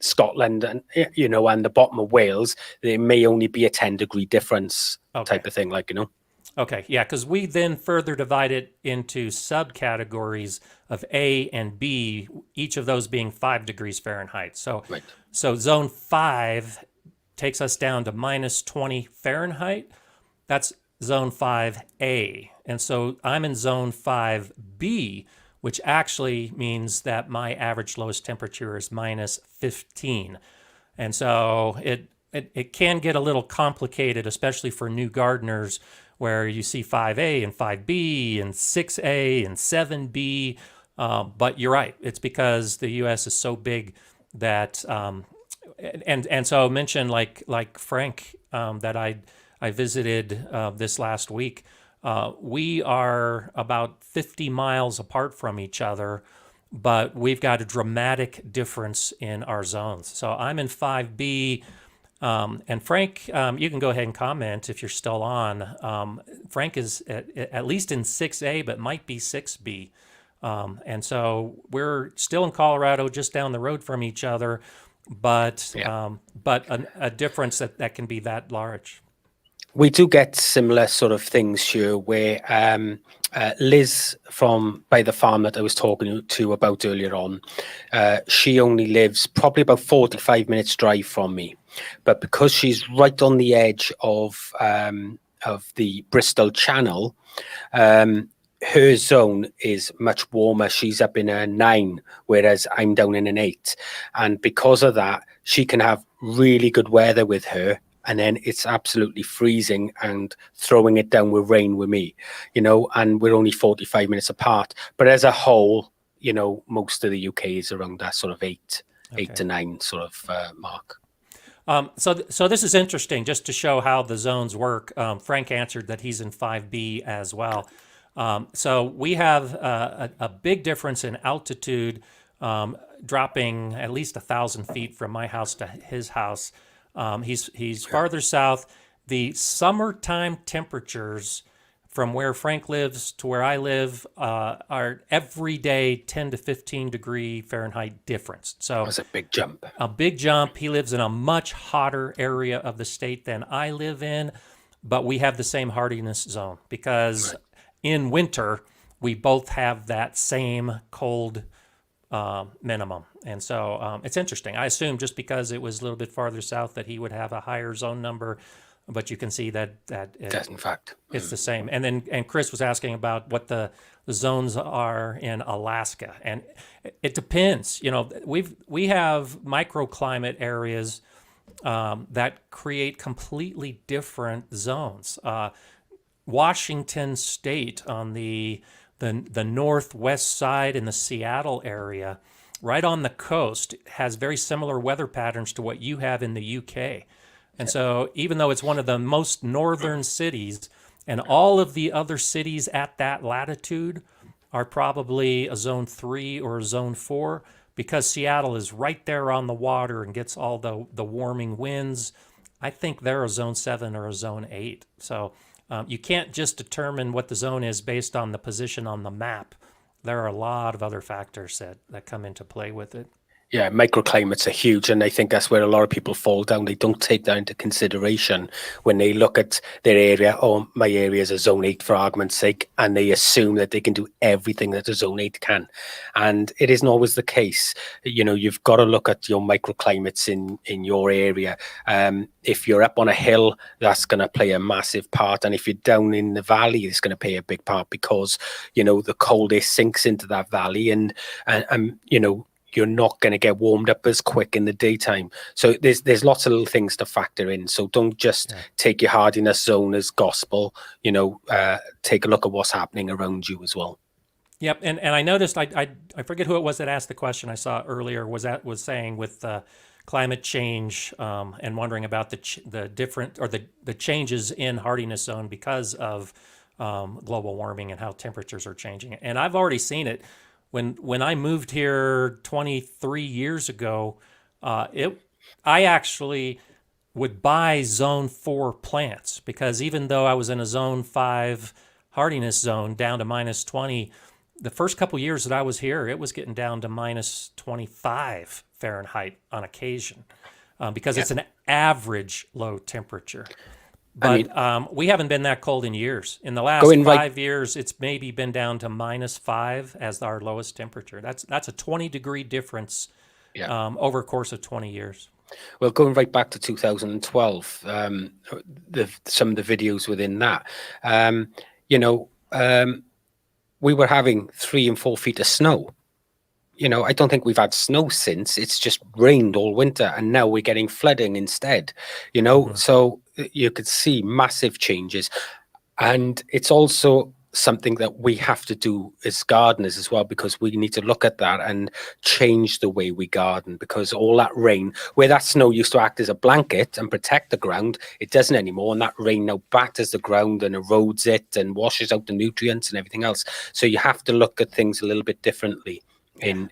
Scotland and and the bottom of Wales, there may only be a 10-degree difference type of thing. Okay, yeah, because we then further divide it into subcategories of A and B, each of those being 5 degrees Fahrenheit. So zone 5 takes us down to minus 20 Fahrenheit. That's zone 5A. And so I'm in zone 5B, which actually means that my average lowest temperature is minus 15. And so it can get a little complicated, especially for new gardeners, where you see 5A and 5B and 6A and 7B. But you're right. It's because the U.S. is so big that, and so I mentioned like Frank that I visited this last week. We are about 50 miles apart from each other, but we've got a dramatic difference in our zones. So I'm in 5B. And Frank, you can go ahead and comment if you're still on. Frank is at least in 6A, but might be 6B. And so we're still in Colorado, just down the road from each other. but Yeah. a difference that can be that large. We do get similar sort of things here where Liz by the farm that I was talking to about earlier on, she only lives probably about 45 minutes drive from me. But because she's right on the edge of the Bristol Channel, her zone is much warmer. She's up in a 9, whereas I'm down in an 8. And because of that, she can have really good weather with her, and then it's absolutely freezing and throwing it down with rain with me, and we're only 45 minutes apart. But as a whole, most of the UK is around that sort of 8 to 9 sort of mark. So this is interesting, just to show how the zones work. Frank answered that he's in 5B as well. So we have a big difference in altitude, dropping at least 1,000 feet from my house to his house. He's farther south. The summertime temperatures from where Frank lives to where I live are every day 10 to 15 degree Fahrenheit difference. So that's a big jump. A big jump. He lives in a much hotter area of the state than I live in, but we have the same hardiness zone because in winter we both have that same cold minimum. And so it's interesting. I assume just because it was a little bit farther south that he would have a higher zone number, but you can see that in fact it's the same. And Chris was asking about what the zones are in Alaska, and it depends. We have microclimate areas that create completely different zones. Washington State on the northwest side in the Seattle area, right on the coast, has very similar weather patterns to what you have in the UK. And so even though it's one of the most northern cities, and all of the other cities at that latitude are probably a zone 3 or a zone 4, because Seattle is right there on the water and gets all the warming winds, I think they're a zone 7 or a zone 8. So you can't just determine what the zone is based on the position on the map. There are a lot of other factors that come into play with it. Yeah, microclimates are huge, and I think that's where a lot of people fall down. They don't take that into consideration when they look at their area. Oh, my area is a zone 8 for argument's sake, and they assume that they can do everything that a zone 8 can. And it isn't always the case. You've got to look at your microclimates in your area. If you're up on a hill, that's going to play a massive part. And if you're down in the valley, it's going to play a big part because, the cold air sinks into that valley and you're not going to get warmed up as quick in the daytime. So there's lots of little things to factor in. So don't just take your hardiness zone as gospel. Take a look at what's happening around you as well. Yep, and I noticed I forget who it was that asked the question I saw earlier was saying with climate change and wondering about the different or the changes in hardiness zone because of global warming and how temperatures are changing. And I've already seen it. When I moved here 23 years ago, I actually would buy zone 4 plants because even though I was in a zone 5 hardiness zone down to minus 20, the first couple years that I was here, it was getting down to minus 25 Fahrenheit on occasion because it's an average low temperature. But we haven't been that cold in years. In the last 5 years, it's maybe been down to minus 5 as our lowest temperature. That's a 20-degree difference over a course of 20 years. Well, going right back to 2012, some of the videos within that, we were having 3 and 4 feet of snow. I don't think we've had snow since. It's just rained all winter, and now we're getting flooding instead. So you could see massive changes, and it's also something that we have to do as gardeners as well, because we need to look at that and change the way we garden, because all that rain, where that snow used to act as a blanket and protect the ground, it doesn't anymore, and that rain now batters the ground and erodes it and washes out the nutrients and everything else. So you have to look at things a little bit differently in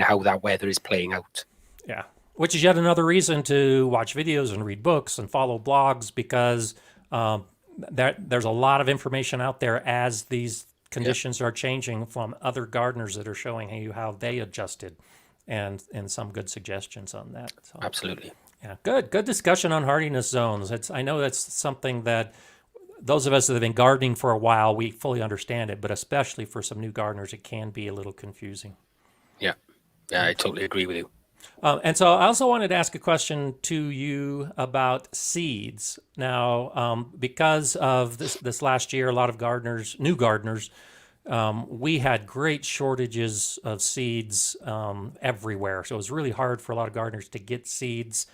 how that weather is playing out. Yeah, which is yet another reason to watch videos and read books and follow blogs, because there's a lot of information out there as these conditions are changing from other gardeners that are showing you how they adjusted. and some good suggestions on that. So, Absolutely. yeah, good discussion on hardiness zones. I know that's something that those of us that have been gardening for a while, we fully understand it, but especially for some new gardeners, it can be a little confusing. Yeah, I totally agree with you. And so I also wanted to ask a question to you about seeds. Now, because of this last year, a lot of gardeners, new gardeners, we had great shortages of seeds everywhere. So it was really hard for a lot of gardeners to get seeds.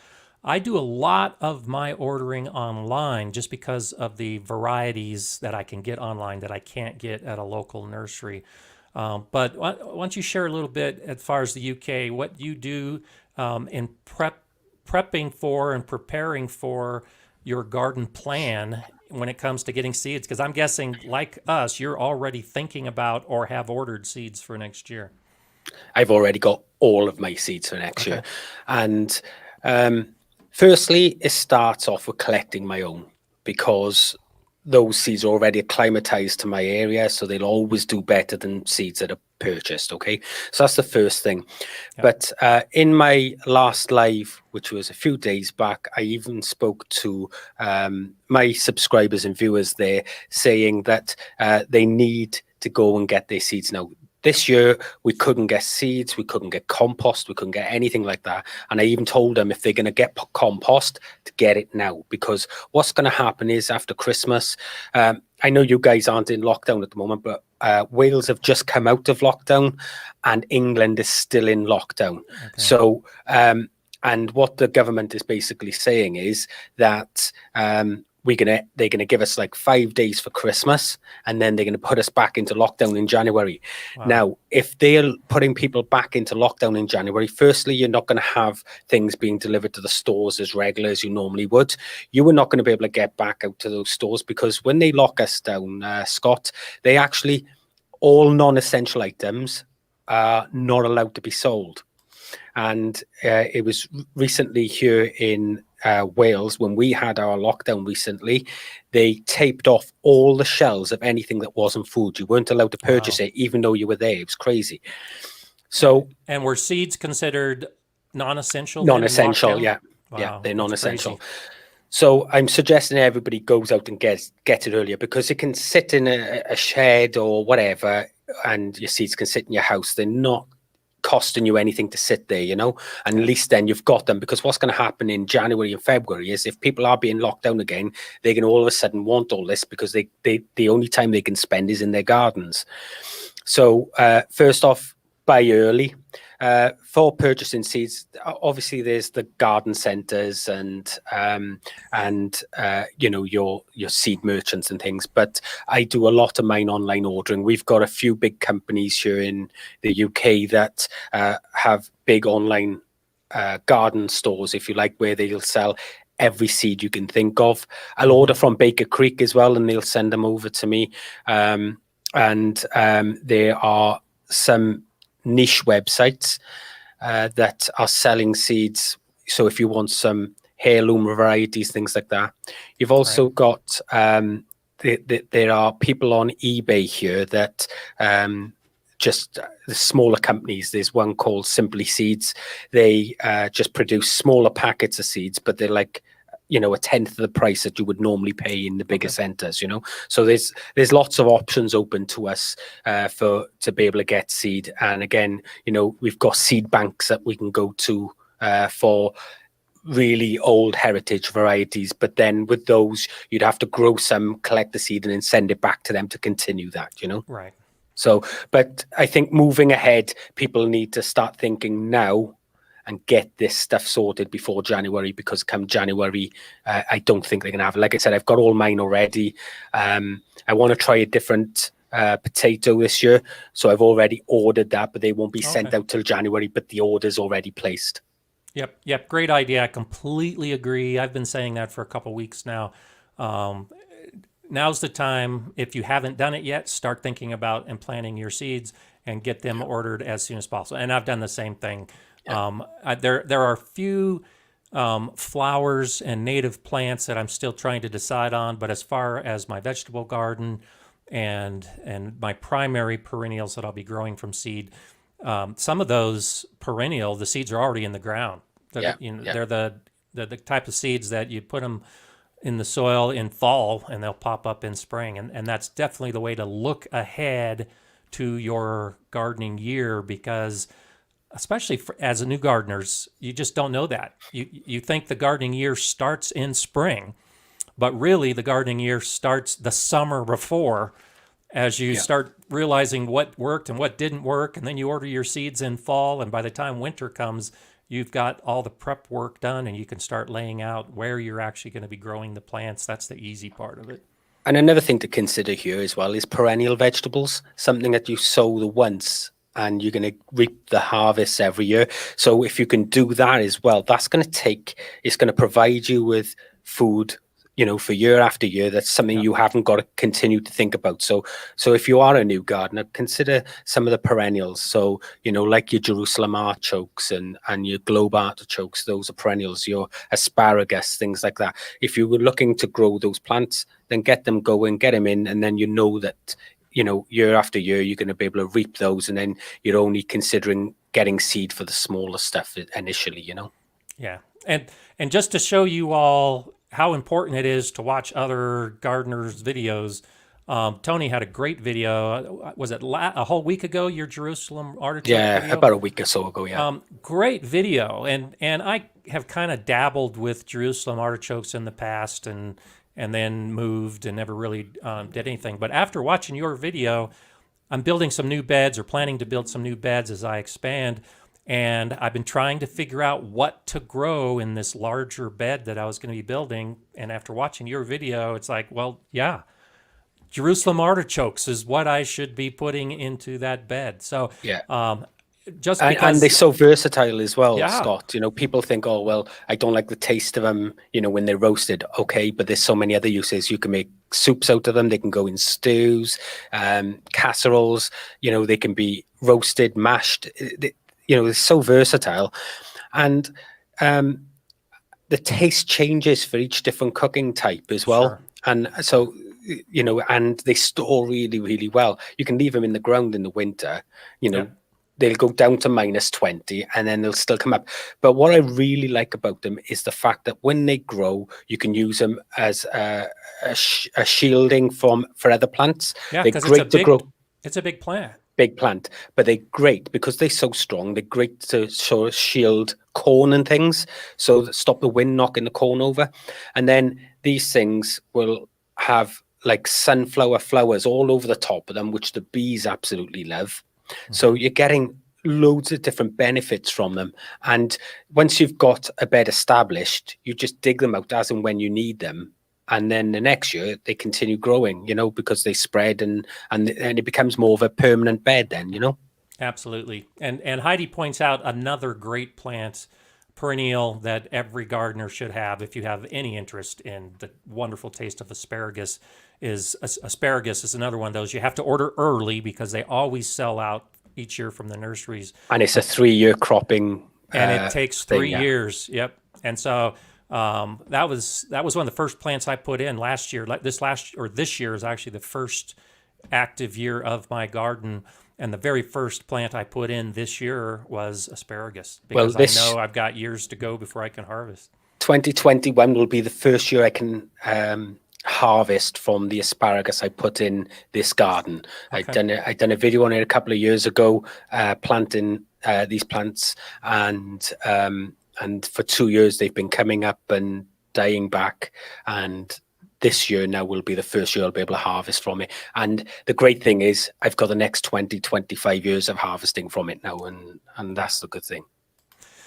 I do a lot of my ordering online just because of the varieties that I can get online that I can't get at a local nursery. But why don't you share a little bit as far as the UK, what you do in prepping for and preparing for your garden plan when it comes to getting seeds? Because I'm guessing, like us, you're already thinking about or have ordered seeds for next year. I've already got all of my seeds for next Okay. year. And firstly, it starts off with collecting my own, because those seeds are already acclimatized to my area, so they'll always do better than seeds that are purchased. Okay, so that's the first thing. Yep. But in my last live, which was a few days back, I even spoke to my subscribers and viewers there, saying that they need to go and get their seeds now. This year, we couldn't get seeds, we couldn't get compost, we couldn't get anything like that. And I even told them if they're going to get compost, to get it now, because what's going to happen is after Christmas, I know you guys aren't in lockdown at the moment, but Wales have just come out of lockdown and England is still in lockdown. Okay. So, and what the government is basically saying is that they're gonna give us like 5 days for Christmas, and then they're gonna put us back into lockdown in January. Wow. Now, if they're putting people back into lockdown in January, firstly, you're not going to have things being delivered to the stores as regular as you normally would. You are not going to be able to get back out to those stores, because when they lock us down, Scott, they actually, all non-essential items are not allowed to be sold. And it was recently here in Wales, when we had our lockdown recently, they taped off all the shelves of anything that wasn't food. You weren't allowed to purchase it, even though you were there. It was crazy. So, and were seeds considered non-essential? Non-essential, yeah. Wow, yeah, they're non-essential. Crazy. So I'm suggesting everybody goes out and gets it earlier, because it can sit in a shed or whatever, and your seeds can sit in your house. They're not costing you anything to sit there, and at least then you've got them. Because what's going to happen in January and February is, if people are being locked down again, they're going to all of a sudden want all this, because the only time they can spend is in their gardens. So first off, buy early. For purchasing seeds, obviously there's the garden centers and your seed merchants and things, but I do a lot of mine online ordering. We've got a few big companies here in the UK that have big online garden stores, if you like, where they'll sell every seed you can think of. I'll order from Baker Creek as well, and they'll send them over to me. And there are some niche websites that are selling seeds. So if you want some heirloom varieties, things like that. You've also got, there are people on eBay here that just the smaller companies. There's one called Simply Seeds. They just produce smaller packets of seeds, but they're like, a tenth of the price that you would normally pay in the bigger centers, So there's lots of options open to us to be able to get seed. And again, we've got seed banks that we can go to for really old heritage varieties. But then with those, you'd have to grow some, collect the seed, and then send it back to them to continue that, Right. So, but I think moving ahead, people need to start thinking now and get this stuff sorted before January, because come January, I don't think they're going to have it. Like I said, I've got all mine already. I want to try a different potato this year, so I've already ordered that, but they won't be sent out till January, but the order's already placed. Yep. Great idea. I completely agree. I've been saying that for a couple of weeks now. Now's the time. If you haven't done it yet, start thinking about and planning your seeds and get them ordered as soon as possible. And I've done the same thing. There are a few flowers and native plants that I'm still trying to decide on, but as far as my vegetable garden and my primary perennials that I'll be growing from seed, some of those perennial, the seeds are already in the ground. Yeah, They're the type of seeds that you put them in the soil in fall and they'll pop up in spring. And that's definitely the way to look ahead to your gardening year, because especially as a new gardeners, you just don't know that. You think the gardening year starts in spring, but really the gardening year starts the summer before, as you start realizing what worked and what didn't work, and then you order your seeds in fall, and by the time winter comes, you've got all the prep work done and you can start laying out where you're actually going to be growing the plants. That's the easy part of it. And another thing to consider here as well is perennial vegetables, something that you sow the once and you're going to reap the harvest every year. So if you can do that as well, it's going to provide you with food, for year after year. That's something you haven't got to continue to think about. So if you are a new gardener, consider some of the perennials. So, like your Jerusalem artichokes and your globe artichokes, those are perennials, your asparagus, things like that. If you were looking to grow those plants, then get them going, get them in, and then that, year after year, you're going to be able to reap those. And then you're only considering getting seed for the smaller stuff initially, Yeah. And just to show you all how important it is to watch other gardeners' videos, Tony had a great video. Was it a whole week ago, your Jerusalem artichoke video? About a week or so ago, yeah. Great video. And I have kind of dabbled with Jerusalem artichokes in the past and then moved and never really did anything. But after watching your video, I'm building some new beds, or planning to build some new beds as I expand. And I've been trying to figure out what to grow in this larger bed that I was going to be building. And after watching your video, it's like, well, yeah, Jerusalem artichokes is what I should be putting into that bed. So just because... And they're so versatile as well, Scott. People think, oh, well, I don't like the taste of them, when they're roasted. Okay, but there's so many other uses. You can make soups out of them. They can go in stews, casseroles. They can be roasted, mashed. It's so versatile, and the taste changes for each different cooking type as well. Sure. And so, and they store really, really well. You can leave them in the ground in the winter, they'll go down to -20 and then they'll still come up. But what I really like about them is the fact that when they grow, you can use them as a shielding for other plants. Yeah, because it's a big plant. Big plant, but they're great because they're so strong. They're great to sort of shield corn and things, so stop the wind knocking the corn over. And then these things will have like sunflower flowers all over the top of them, which the bees absolutely love. So you're getting loads of different benefits from them. And once you've got a bed established, you just dig them out as and when you need them. And then the next year they continue growing, because they spread and it becomes more of a permanent bed then, Absolutely. And Heidi points out another great plant, perennial, that every gardener should have if you have any interest in the wonderful taste of asparagus. Asparagus is another one of those you have to order early because they always sell out each year from the nurseries. And it's a 3-year cropping. And it takes 3 years. Yep. And so that was one of the first plants I put in last year. This year is actually the first active year of my garden, and the very first plant I put in this year was asparagus, because I know I've got years to go before I can harvest. 2021 will be the first year I can harvest from the asparagus I put in this garden. Okay. I'd done a video on it a couple of years ago, planting these plants, and for 2 years they've been coming up and dying back, and this year now will be the first year I'll be able to harvest from it. And the great thing is I've got the next 25 years of harvesting from it now, and that's the good thing.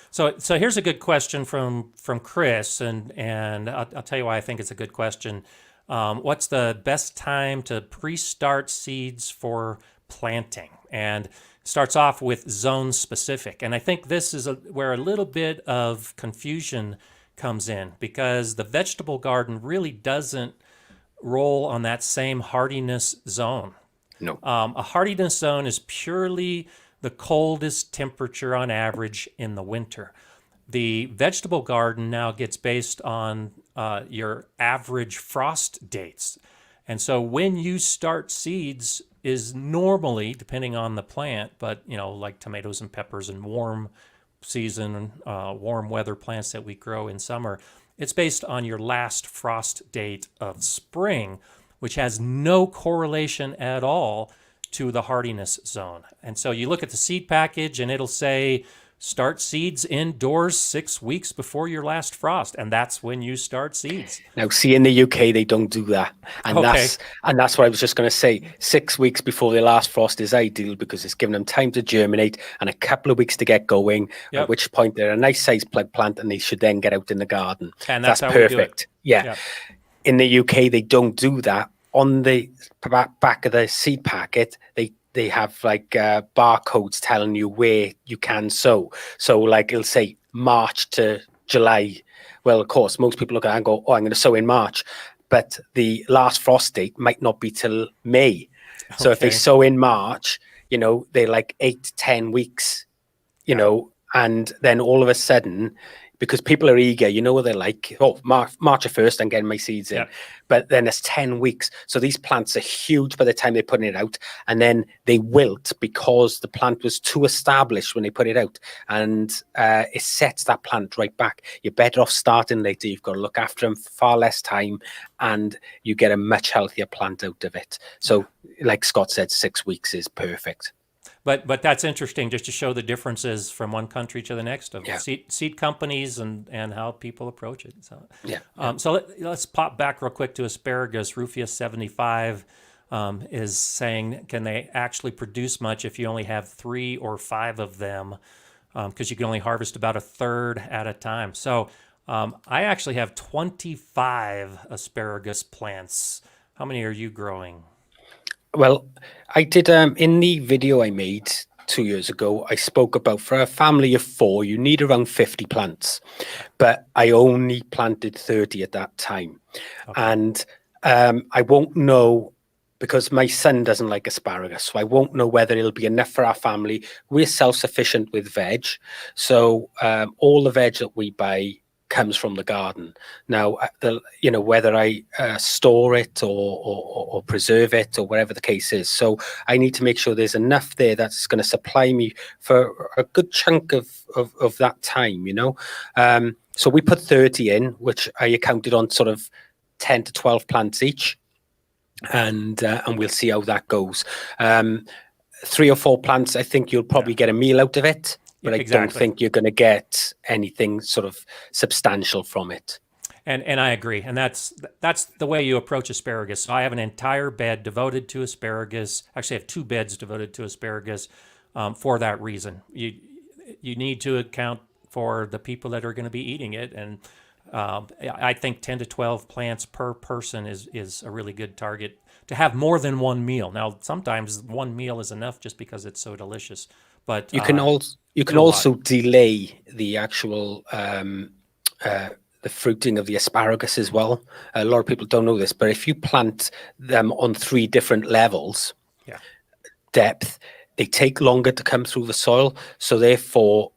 So here's a good question from Chris, and I'll tell you why I think it's a good question. What's the best time to pre-start seeds for planting? And starts off with zone specific. And I think this is where a little bit of confusion comes in, because the vegetable garden really doesn't roll on that same hardiness zone. No. A hardiness zone is purely the coldest temperature on average in the winter. The vegetable garden now gets based on your average frost dates. And so when you start seeds is normally, depending on the plant, but like tomatoes and peppers and warm season, warm weather plants that we grow in summer, it's based on your last frost date of spring, which has no correlation at all to the hardiness zone. And so you look at the seed package and it'll say, start seeds indoors 6 weeks before your last frost, and that's when you start seeds. Now, see, in the UK, they don't do that, and Okay. that's what I was just going to say. 6 weeks before the last frost is ideal because it's giving them time to germinate and a couple of weeks to get going. Yep. At which point they're a nice sized plug plant, and they should then get out in the garden. And that's how we do it. Yeah. Yep. In the UK, they don't do that. On the back of the seed packet, they have like barcodes telling you where you can sow. So like it'll say March to July. Well, of course, most people look at it and go, oh, I'm going to sow in March. But the last frost date might not be till May. So if they sow in March, they're like 8 to 10 weeks, and then all of a sudden, because people are eager, what they're like, oh, March the 1st, I'm getting my seeds in. But then it's 10 weeks. So these plants are huge by the time they're putting it out. And then they wilt because the plant was too established when they put it out. And it sets that plant right back. You're better off starting later. You've got to look after them for far less time. And you get a much healthier plant out of it. So like Scott said, 6 weeks is perfect. But that's interesting just to show the differences from one country to the next of seed companies and how people approach it. So so let's pop back real quick to asparagus. Rufus 75 is saying, can they actually produce much if you only have 3 or 5 of them? Because you can only harvest about a third at a time. So I actually have 25 asparagus plants. How many are you growing? Well, I did in the video I made 2 years ago, I spoke about for a family of 4, you need around 50 plants, but I only planted 30 at that time. And I won't know because my son doesn't like asparagus, so I won't know whether it'll be enough for our family. We're self-sufficient with veg, so all the veg that we buy comes from the garden. Now, whether I store it or preserve it or whatever the case is. So I need to make sure there's enough there that's going to supply me for a good chunk of that time, So we put 30 in, which I accounted on sort of 10 to 12 plants each. And we'll see how that goes. 3 or 4 plants, I think you'll probably get a meal out of it. But I don't think you're going to get anything sort of substantial from it. And I agree. And that's the way you approach asparagus. So I have an entire bed devoted to asparagus. Actually, I have 2 beds devoted to asparagus for that reason. You need to account for the people that are going to be eating it. And I think 10 to 12 plants per person is a really good target to have more than one meal. Now, sometimes one meal is enough just because it's so delicious. But you can also delay the actual the fruiting of the asparagus as well. A lot of people don't know this, but if you plant them on 3 different levels, depth, they take longer to come through the soil. So therefore,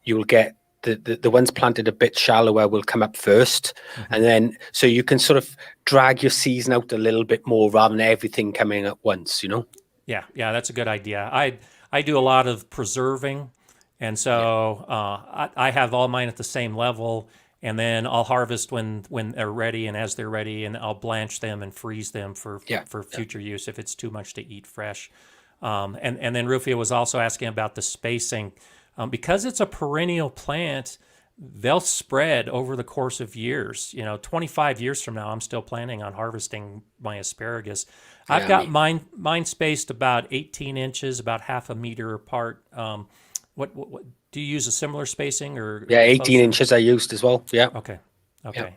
you'll get the ones planted a bit shallower will come up first, and then so you can sort of drag your season out a little bit more rather than everything coming at once. Yeah, that's a good idea. I do a lot of preserving, and so I have all mine at the same level, and then I'll harvest when they're ready and as they're ready, and I'll blanch them and freeze them for future use if it's too much to eat fresh. And then Rufia was also asking about the spacing. Because it's a perennial plant, they'll spread over the course of years. 25 years from now, I'm still planning on harvesting my asparagus. I've got mine spaced about 18 inches, about half a meter apart. What do you use a similar spacing or? Yeah, 18 inches I used as well. Yeah. Okay. Yeah.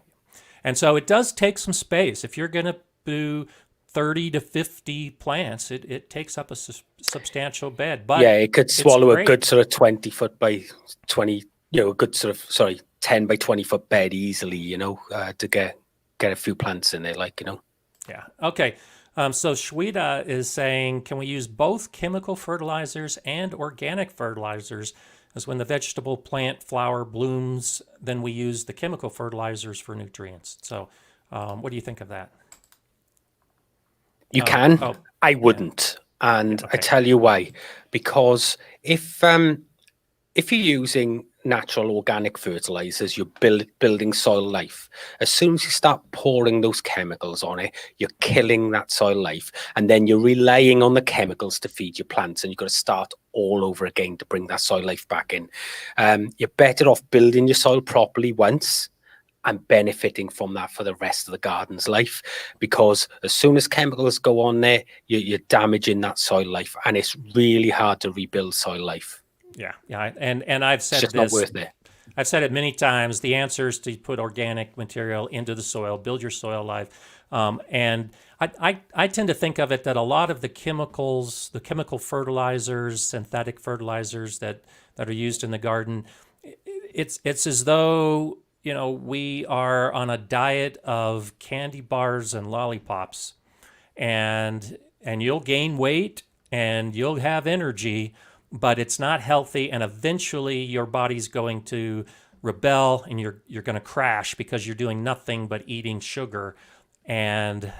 And so it does take some space. If you're going to do 30 to 50 plants, it takes up a substantial bed. But it could swallow a good sort of 20 foot by 20, a good sort of 10 by 20 foot bed easily, to get a few plants in there, Yeah. Okay. So Shweta is saying, can we use both chemical fertilizers and organic fertilizers? As when the vegetable plant flower blooms, then we use the chemical fertilizers for nutrients. So what do you think of that? You can. Oh, I wouldn't, and I okay. tell you why. Because if you're using natural organic fertilizers, you're building soil life. As soon as you start pouring those chemicals on it, you're killing that soil life, and then you're relying on the chemicals to feed your plants, and you've got to start all over again to bring that soil life back in. You're better off building your soil properly once and benefiting from that for the rest of the garden's life, because as soon as chemicals go on there, you're damaging that soil life, and it's really hard to rebuild soil life. Yeah, and I've It's said just not this. worth it. I've said it many times. The answer is to put organic material into the soil, build your soil life, and I tend to think of it that a lot of the chemicals, the chemical fertilizers, synthetic fertilizers that are used in the garden, it's as though we are on a diet of candy bars and lollipops, and you'll gain weight and you'll have energy, but it's not healthy, and eventually your body's going to rebel and you're going to crash because you're doing nothing but eating sugar, and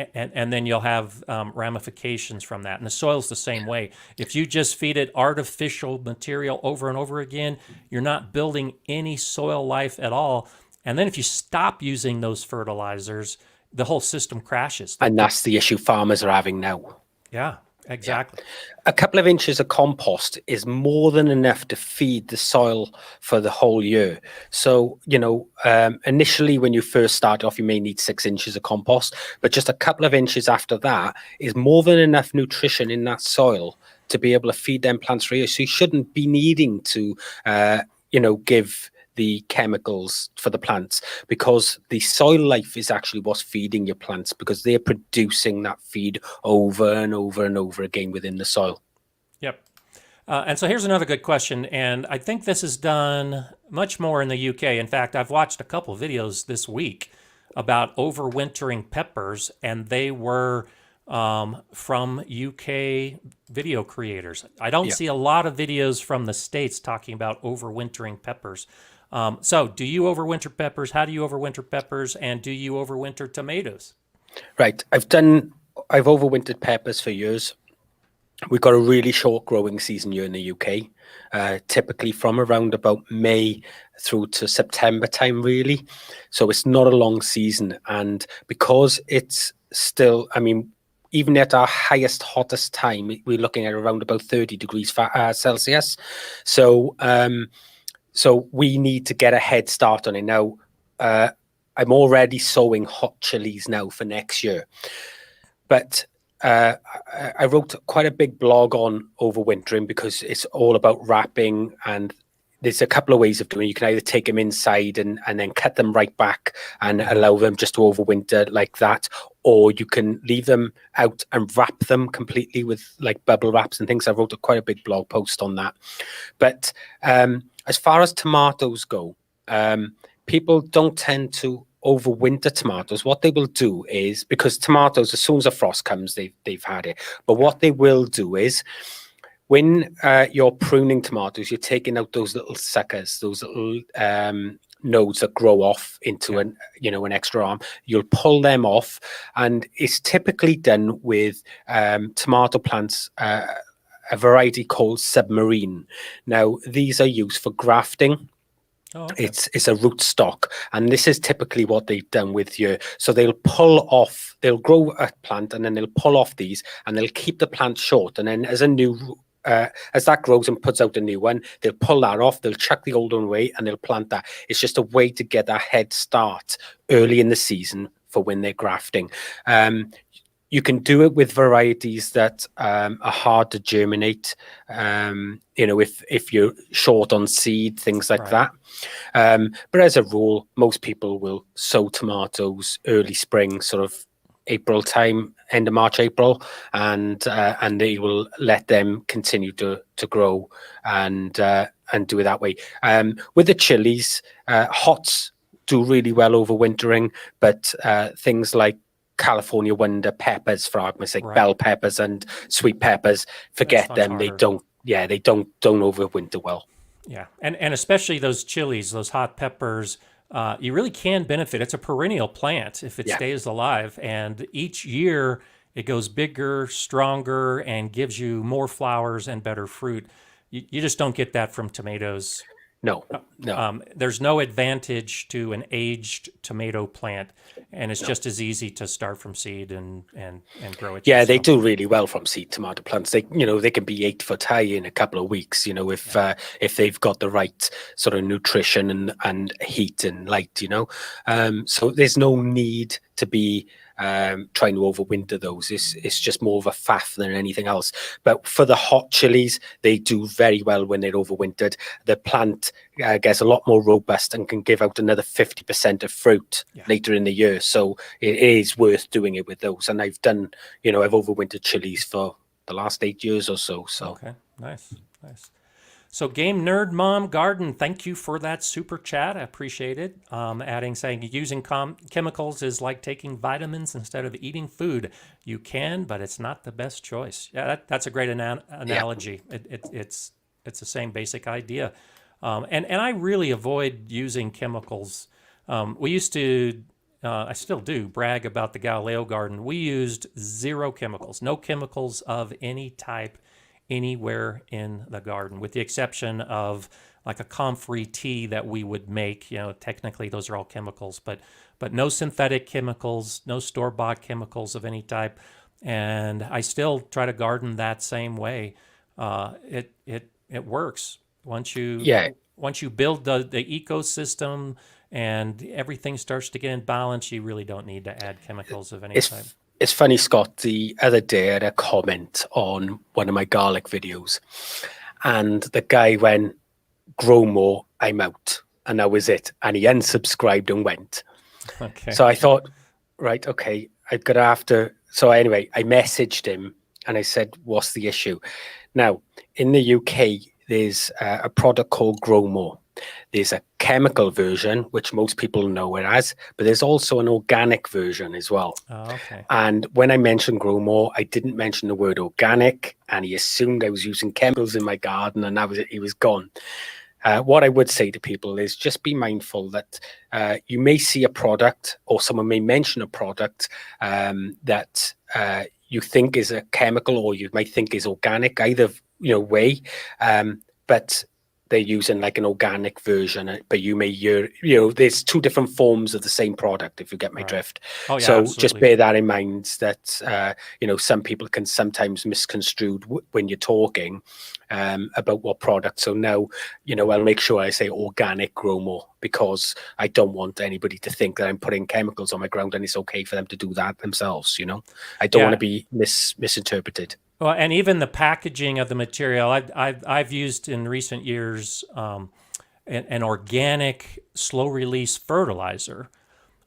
then you'll have ramifications from that. And the soil's the same way. If you just feed it artificial material over and over again, you're not building any soil life at all. And then if you stop using those fertilizers, the whole system crashes. And that's the issue farmers are having now. Yeah, exactly. A couple of inches of compost is more than enough to feed the soil for the whole year. So, initially when you first start off, you may need 6 inches of compost, but just a couple of inches after that is more than enough nutrition in that soil to be able to feed them plants for a year. So you shouldn't be needing to, give the chemicals for the plants, because the soil life is actually what's feeding your plants, because they're producing that feed over and over and over again within the soil. Yep. And so here's another good question, and I think this is done much more in the UK. In fact, I've watched a couple of videos this week about overwintering peppers, and they were from UK video creators. I don't see a lot of videos from the States talking about overwintering peppers. So do you overwinter peppers? How do you overwinter peppers? And do you overwinter tomatoes? Right. I've overwintered peppers for years. We've got a really short growing season here in the UK, typically from around about May through to September time, really. So it's not a long season. And because it's still, even at our highest, hottest time, we're looking at around about 30 degrees Celsius. So we need to get a head start on it now. I'm already sowing hot chilies now for next year. But I wrote quite a big blog on overwintering because it's all about wrapping, and there's a couple of ways of doing it. You can either take them inside and then cut them right back and allow them just to overwinter like that, or you can leave them out and wrap them completely with like bubble wraps and things. I wrote quite a big blog post on that. But as far as tomatoes go, people don't tend to overwinter tomatoes. What they will do is, because tomatoes, as soon as a frost comes, they've had it. But what they will do is, when you're pruning tomatoes, you're taking out those little suckers, those little nodes that grow off into an extra arm. You'll pull them off, and it's typically done with tomato plants, a variety called submarine. Now, these are used for grafting. Oh, okay. It's a rootstock, and this is typically what they've done with you. So they'll grow a plant, and then they'll pull off these, and they'll keep the plant short. And then as that grows and puts out a new one, they'll pull that off, they'll chuck the old one away, and they'll plant that. It's just a way to get a head start early in the season for when they're grafting. You can do it with varieties that are hard to germinate. If you're short on seed, things like that. But as a rule, most people will sow tomatoes early spring, sort of April time, end of March, April, and they will let them continue to grow and do it that way. With the chilies, hots do really well overwintering, but things like California wonder peppers, for argument's sake, bell peppers and sweet peppers, forget them. Harder. They don't overwinter well. Yeah, and especially those chilies, those hot peppers, you really can benefit. It's a perennial plant if it stays alive, and each year it goes bigger, stronger, and gives you more flowers and better fruit. You just don't get that from tomatoes. No, no, There's no advantage to an aged tomato plant, and it's no. just as easy to start from seed and grow it Yeah, they yourself. do really well from seed tomato plants. They can be 8 foot high in a couple of weeks. If they've got the right sort of nutrition and heat and light. So there's no need to be trying to overwinter those. It's just more of a faff than anything else. But for the hot chilies, they do very well when they're overwintered. The plant gets a lot more robust and can give out another 50% of fruit later in the year. So it is worth doing it with those. And I've overwintered chilies for the last 8 years or so. Okay, nice. So Game Nerd Mom Garden, thank you for that super chat. I appreciate it. Saying using chemicals is like taking vitamins instead of eating food. You can, but it's not the best choice. Yeah, that's a great analogy. Yeah. It's the same basic idea. And I really avoid using chemicals. We used to, I still do, brag about the Galileo garden. We used 0 chemicals, no chemicals of any type anywhere in the garden, with the exception of like a comfrey tea that we would make. Technically those are all chemicals, but no synthetic chemicals, no store-bought chemicals of any type. And I still try to garden that same way. It works. Once you build the ecosystem and everything starts to get in balance, you really don't need to add chemicals of any type. It's funny, Scott, the other day I had a comment on one of my garlic videos, and the guy went, "Grow more, I'm out." And that was it. And he unsubscribed and went. Okay. So I thought, right, okay, I've got to have to. So anyway, I messaged him and I said, "What's the issue?" Now, in the UK, there's a product called Grow More. There's a chemical version, which most people know it as, but there's also an organic version as well. Oh, okay. And when I mentioned Grow More, I didn't mention the word organic, and he assumed I was using chemicals in my garden, and that was it. He was gone. What I would say to people is just be mindful that you may see a product, or someone may mention a product that you think is a chemical, or you might think is organic, either way, but they're using like an organic version, but you may there's 2 different forms of the same product, if you get my drift. Oh, yeah, so absolutely. Just bear that in mind, that some people can sometimes misconstrued when you're talking about what product. So now I'll make sure I say organic Grow More, because I don't want anybody to think that I'm putting chemicals on my ground and it's okay for them to do that themselves. I don't want to be misinterpreted. Well, and even the packaging of the material, I've used in recent years an organic slow-release fertilizer,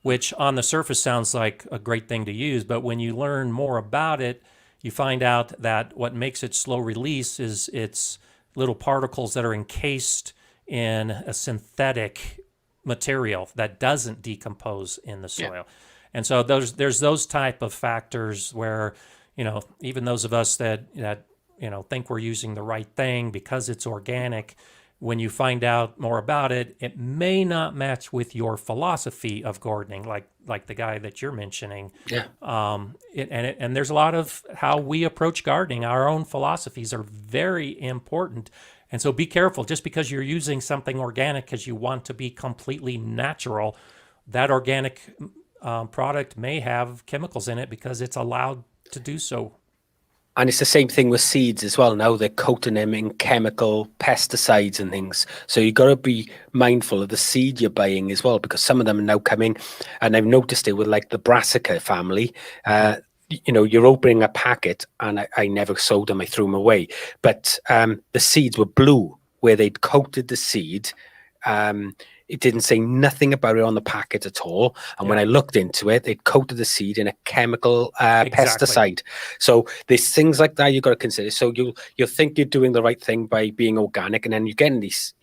which on the surface sounds like a great thing to use, but when you learn more about it, you find out that what makes it slow-release is its little particles that are encased in a synthetic material that doesn't decompose in the soil. Yeah. And so there's those type of factors where even those of us that think we're using the right thing because it's organic, when you find out more about it, it may not match with your philosophy of gardening, like the guy that you're mentioning. Yeah. And there's a lot of how we approach gardening. Our own philosophies are very important. And so be careful. Just because you're using something organic because you want to be completely natural, that organic product may have chemicals in it because it's allowed to do so. And it's the same thing with seeds as well. Now they're coating them in chemical pesticides and things. So you've got to be mindful of the seed you're buying as well, because some of them are now coming, and I've noticed it with like the brassica family. You're opening a packet, and I never sowed them, I threw them away. But the seeds were blue where they'd coated the seed. It didn't say nothing about it on the packet at all. And when I looked into it, they'd coated the seed in a chemical pesticide. So there's things like that you've got to consider. So you'll think you're doing the right thing by being organic, and then you're getting these,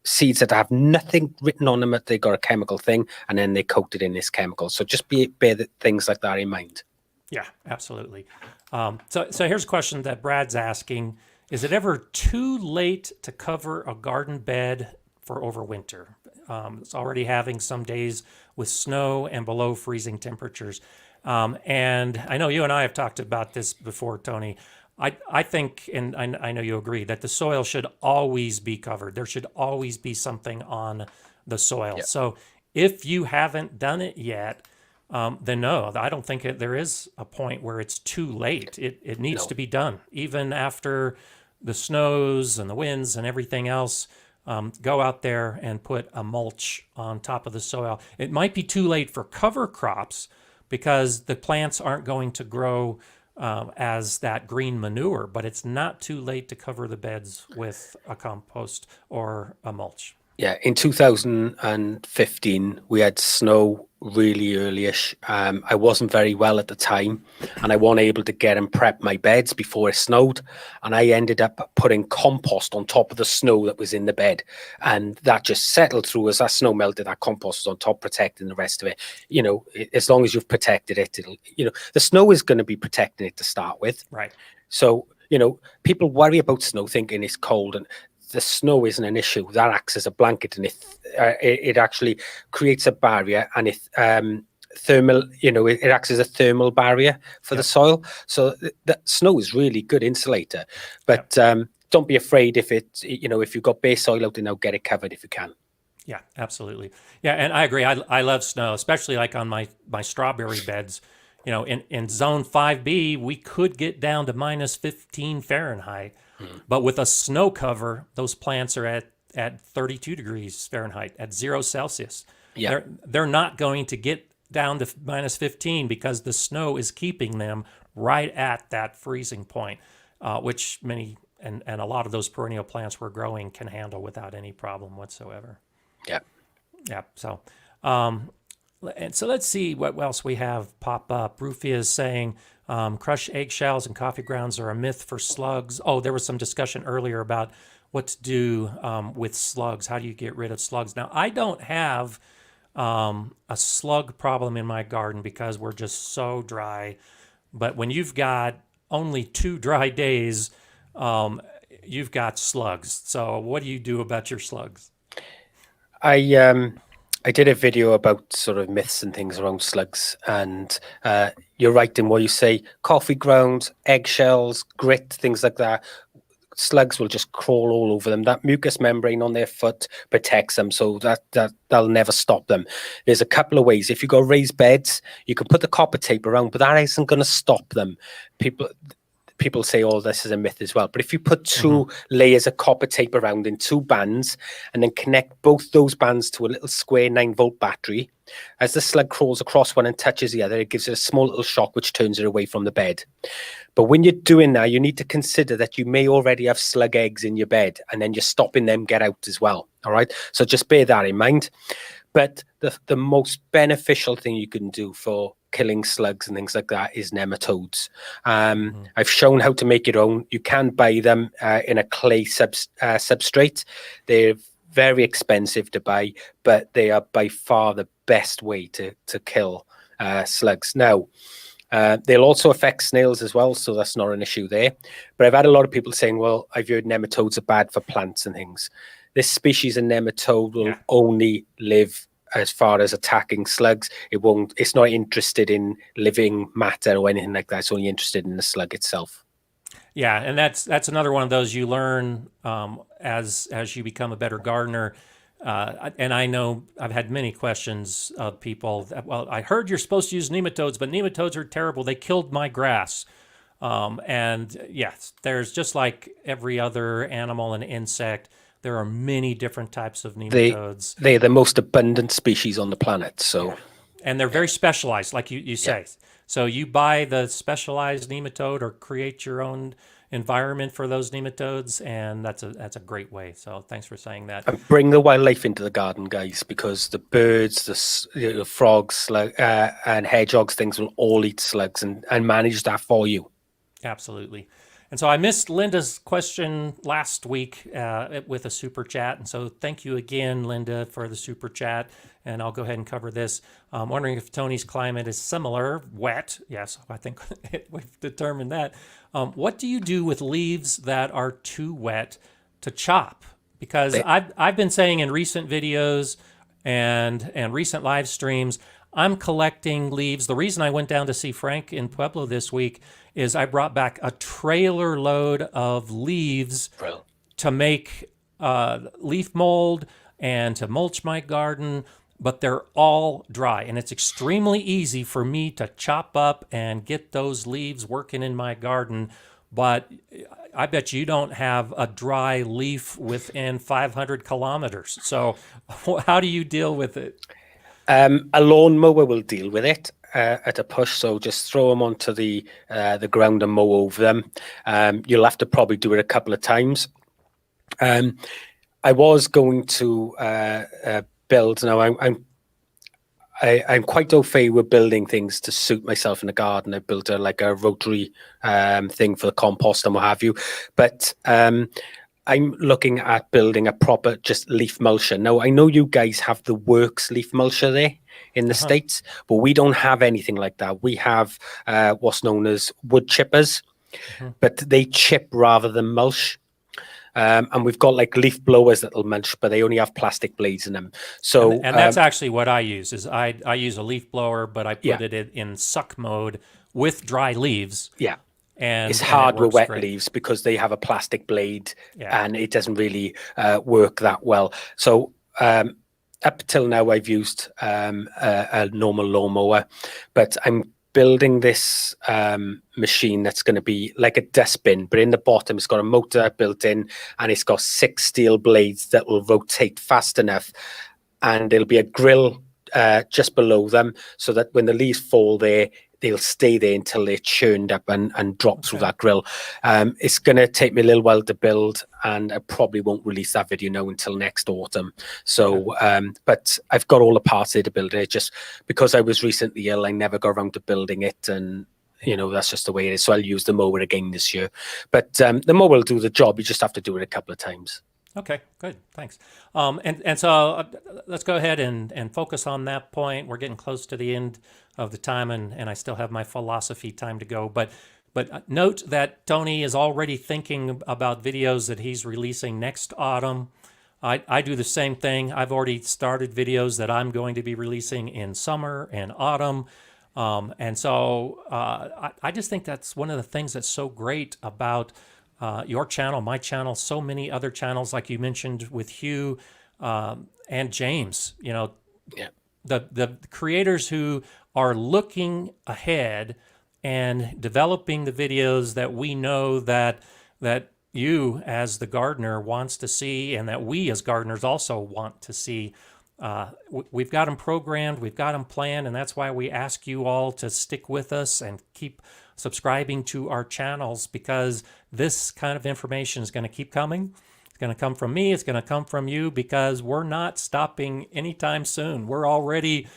seeds that have nothing written on them that they got a chemical thing, and then they coated in this chemical. So just bear things like that in mind. Yeah, absolutely. So here's a question that Brad's asking. Is it ever too late to cover a garden bed for overwinter? It's already having some days with snow and below freezing temperatures. And I know you and I have talked about this before, Tony. I think, and I know you agree, that the soil should always be covered. There should always be something on the soil. Yeah. So if you haven't done it yet, then no, I don't think there is a point where it's too late. It needs No. to be done. Even after the snows and the winds and everything else, go out there and put a mulch on top of the soil. It might be too late for cover crops because the plants aren't going to grow as that green manure, but it's not too late to cover the beds with a compost or a mulch. Yeah, in 2015, we had snow really early-ish. I wasn't very well at the time, and I wasn't able to get and prep my beds before it snowed. And I ended up putting compost on top of the snow that was in the bed, and that just settled through. As that snow melted, that compost was on top, protecting the rest of it. You know, as long as you've protected it, it'll, you know, the snow is going to be protecting it to start with. Right. So, you know, people worry about snow thinking it's cold, and the snow isn't an issue. That acts as a blanket, and it actually creates a barrier, and thermal, you know, it acts as a thermal barrier for the soil. So the snow is really good insulator. But don't be afraid if you know, if you've got bare soil out there now, get it covered if you can. Yeah, absolutely. Yeah, and I agree. I love snow, especially like on my strawberry beds. You know, in zone 5B, we could get down to minus 15 Fahrenheit. But with a snow cover, those plants are at 32 degrees Fahrenheit, at 0 Celsius. Yeah. They're not going to get down to minus 15 because the snow is keeping them right at that freezing point, which many and a lot of those perennial plants we're growing can handle without any problem whatsoever. Yeah. Yeah. So, and so let's see what else we have pop up. Rufia is saying crushed eggshells and coffee grounds are a myth for slugs. Oh, there was some discussion earlier about what to do with slugs. How do you get rid of slugs? Now, I don't have a slug problem in my garden because we're just so dry. But when you've got only 2 dry days, you've got slugs. So what do you do about your slugs? I did a video about sort of myths and things around slugs, and you're right in what you say. Coffee grounds, eggshells, grit, things like that. Slugs will just crawl all over them. That mucous membrane on their foot protects them, so that'll never stop them. There's a couple of ways. If you got raised beds, you can put the copper tape around, but that isn't going to stop them. People say, oh, this is a myth as well. But if you put 2 layers of copper tape around in 2 bands and then connect both those bands to a little square 9-volt battery, as the slug crawls across one and touches the other, it gives it a small little shock which turns it away from the bed. But when you're doing that, you need to consider that you may already have slug eggs in your bed, and then you're stopping them get out as well. All right. So just bear that in mind. But the most beneficial thing you can do for killing slugs and things like that is nematodes. I've shown how to make your own. You can buy them in a clay substrate. They're very expensive to buy, but they are by far the best way to kill slugs. Now, they'll also affect snails as well, so that's not an issue there. But I've had a lot of people saying, well, I've heard nematodes are bad for plants and things. This species of nematode will only live as far as attacking slugs. It's not interested in living matter or anything like that. It's only interested in the slug itself. Yeah, and that's another one of those you learn as you become a better gardener. And I know I've had many questions of people that, well, I heard you're supposed to use nematodes, but nematodes are terrible. They killed my grass. And yes, there's just like every other animal and insect, there are many different types of nematodes. They're the most abundant species on the planet. So, and they're very specialized, like you say. Yeah. So you buy the specialized nematode or create your own environment for those nematodes, and that's a great way. So thanks for saying that. And bring the wildlife into the garden, guys, because the birds, the frogs, and hedgehogs, things will all eat slugs and manage that for you. Absolutely. And so I missed Linda's question last week with a super chat. And so thank you again, Linda, for the super chat. And I'll go ahead and cover this. I'm wondering if Tony's climate is similar, wet. Yes, I think we've determined that. What do you do with leaves that are too wet to chop? Because I've been saying in recent videos and recent live streams, I'm collecting leaves. The reason I went down to see Frank in Pueblo this week is I brought back a trailer load of leaves Bro. to make leaf mold and to mulch my garden, but they're all dry. And it's extremely easy for me to chop up and get those leaves working in my garden. But I bet you don't have a dry leaf within 500 kilometers. So how do you deal with it? A lawnmower will deal with it at a push. So just throw them onto the ground and mow over them. You'll have to probably do it a couple of times. I was going to build. Now I'm quite au fait with building things to suit myself in the garden. I built like a rotary thing for the compost and what have you. But I'm looking at building a proper just leaf mulcher. Now, I know you guys have the Works leaf mulcher there in the States, but we don't have anything like that. We have what's known as wood chippers, but they chip rather than mulch. And we've got like leaf blowers that'll mulch, but they only have plastic blades in them. So and that's actually what I use. Is I use a leaf blower, but I put it in suck mode with dry leaves. Yeah. And it's hard with wet great. leaves because they have a plastic blade and it doesn't really work that well. So up till now, I've used a normal lawnmower, but I'm building this machine that's going to be like a dustbin, but in the bottom, it's got a motor built in and it's got 6 steel blades that will rotate fast enough. And there'll be a grill just below them so that when the leaves fall there, they'll stay there until they're churned up and drop through that grill. It's going to take me a little while to build, and I probably won't release that video now until next autumn. So, but I've got all the parts there to build it. Just because I was recently ill, I never got around to building it, and you know that's just the way it is. So I'll use the mower again this year. But the mower will do the job. You just have to do it a couple of times. Okay, good, thanks. And so let's go ahead and focus on that point. We're getting close to the end of the time, and I still have my philosophy time to go. But note that Tony is already thinking about videos that he's releasing next autumn. I do the same thing. I've already started videos that I'm going to be releasing in summer and autumn. And so I just think that's one of the things that's so great about your channel, my channel, so many other channels, like you mentioned with Hugh and James, you know, the creators who are looking ahead and developing the videos that we know that you as the gardener wants to see, and that we as gardeners also want to see. We've got them programmed, we've got them planned, and that's why we ask you all to stick with us and keep subscribing to our channels, because this kind of information is going to keep coming. It's going to come from me, it's going to come from you, because we're not stopping anytime soon. We're already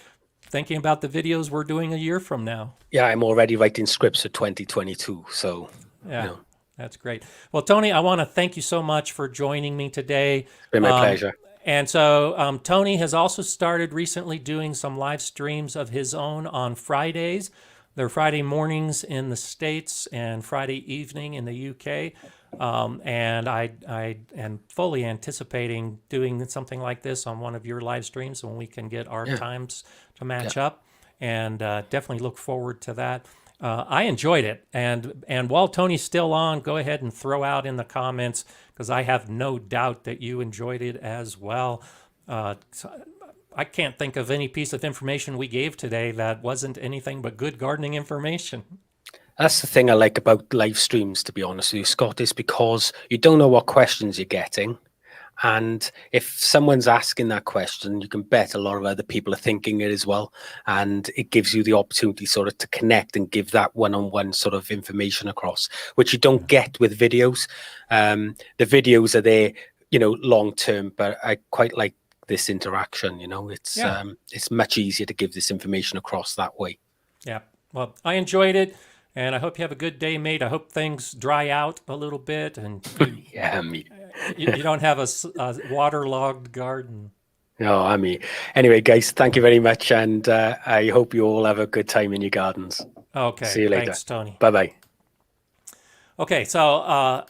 thinking about the videos we're doing a year from now. Yeah, I'm already writing scripts for 2022. So, yeah, you know. That's great. Well, Tony, I want to thank you so much for joining me today. It's been my pleasure. And so Tony has also started recently doing some live streams of his own on Fridays. They're Friday mornings in the States and Friday evening in the UK. And I am fully anticipating doing something like this on one of your live streams when we can get our times to match up. And definitely look forward to that. I enjoyed it. And while Tony's still on, go ahead and throw out in the comments, because I have no doubt that you enjoyed it as well. I can't think of any piece of information we gave today that wasn't anything but good gardening information. That's the thing I like about live streams, to be honest with you, Scott, is because you don't know what questions you're getting. And if someone's asking that question, you can bet a lot of other people are thinking it as well. And it gives you the opportunity sort of to connect and give that one-on-one sort of information across, which you don't get with videos. The videos are there, you know, long-term, but I quite like this interaction, you know. It's much easier to give this information across that way. Yeah, well, I enjoyed it. And I hope you have a good day, mate. I hope things dry out a little bit, and you don't have a waterlogged garden. No, I mean, anyway, guys, thank you very much, and I hope you all have a good time in your gardens. Okay, see you later. Thanks, Tony. Bye-bye. Okay, so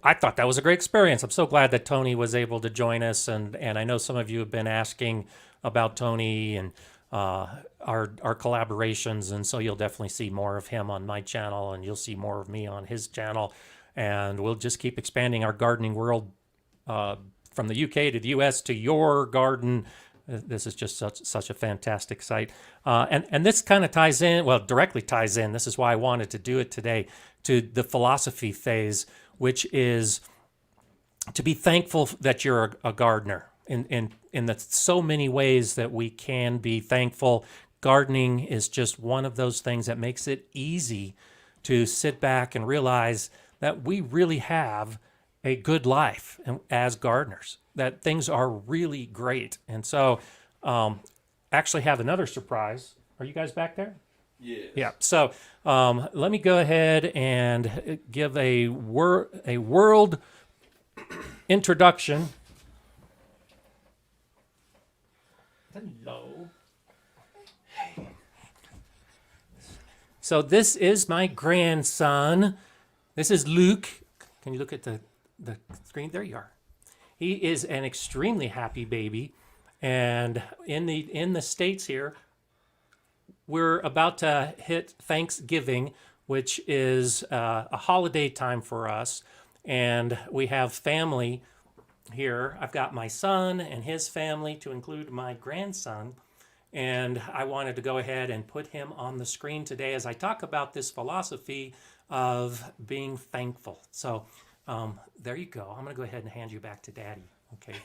I thought that was a great experience. I'm so glad that Tony was able to join us, and I know some of you have been asking about Tony, and our collaborations, and so you'll definitely see more of him on my channel, and you'll see more of me on his channel, and we'll just keep expanding our gardening world from the UK to the US to your garden. This is just such a fantastic site. And this kind of ties in, well, directly ties in, this is why I wanted to do it today, to the philosophy phase, which is to be thankful that you're a gardener in the so many ways that we can be thankful. Gardening is just one of those things that makes it easy to sit back and realize that we really have a good life as gardeners, that things are really great. And so actually have another surprise. Are you guys back there? Yes. Yeah. So let me go ahead and give a world introduction. Hello. So this is my grandson. This is Luke. Can you look at the screen? There you are. He is an extremely happy baby. And in the States here, we're about to hit Thanksgiving, which is a holiday time for us. And we have family here. I've got my son and his family, to include my grandson. And I wanted to go ahead and put him on the screen today as I talk about this philosophy of being thankful. So there you go. I'm going to go ahead and hand you back to Daddy. Okay.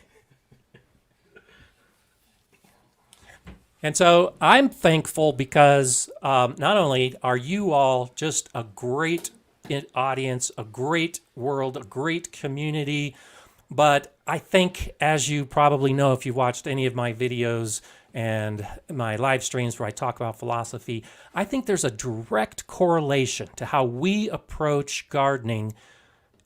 And so I'm thankful because not only are you all just a great audience, a great world, a great community, but I think, as you probably know if you've watched any of my videos and my live streams where I talk about philosophy, I think there's a direct correlation to how we approach gardening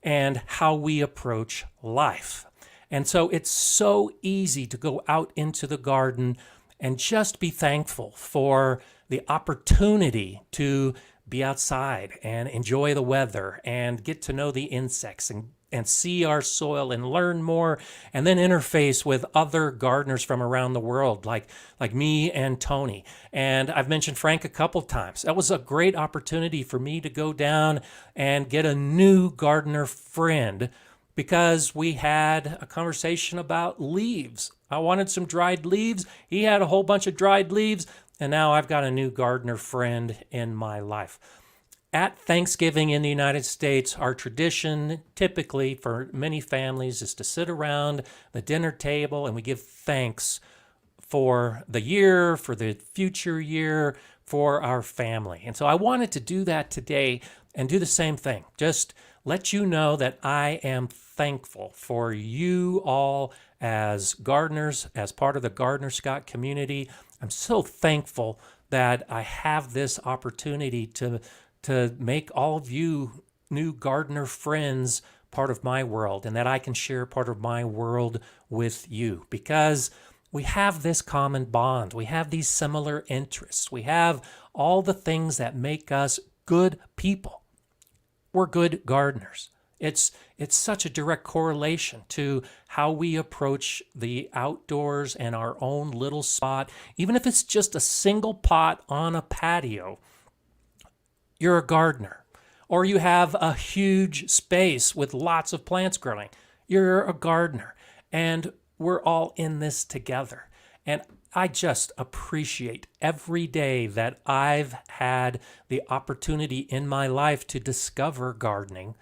and how we approach life. And so it's so easy to go out into the garden and just be thankful for the opportunity to be outside and enjoy the weather and get to know the insects and see our soil and learn more, and then interface with other gardeners from around the world, like me and Tony. And I've mentioned Frank a couple times. That was a great opportunity for me to go down and get a new gardener friend, because we had a conversation about leaves. I wanted some dried leaves. He had a whole bunch of dried leaves, and now I've got a new gardener friend in my life. At Thanksgiving in the United States, our tradition typically for many families is to sit around the dinner table and we give thanks for the year, for the future year, for our family. And so I wanted to do that today and do the same thing. Just let you know that I am thankful for you all as gardeners, as part of the Gardener Scott community. I'm so thankful that I have this opportunity to make all of you new gardener friends part of my world, and that I can share part of my world with you, because we have this common bond. We have these similar interests. We have all the things that make us good people. We're good gardeners. It's such a direct correlation to how we approach the outdoors and our own little spot. Even if it's just a single pot on a patio, you're a gardener. Or you have a huge space with lots of plants growing, you're a gardener. And we're all in this together. And I just appreciate every day that I've had the opportunity in my life to discover gardening,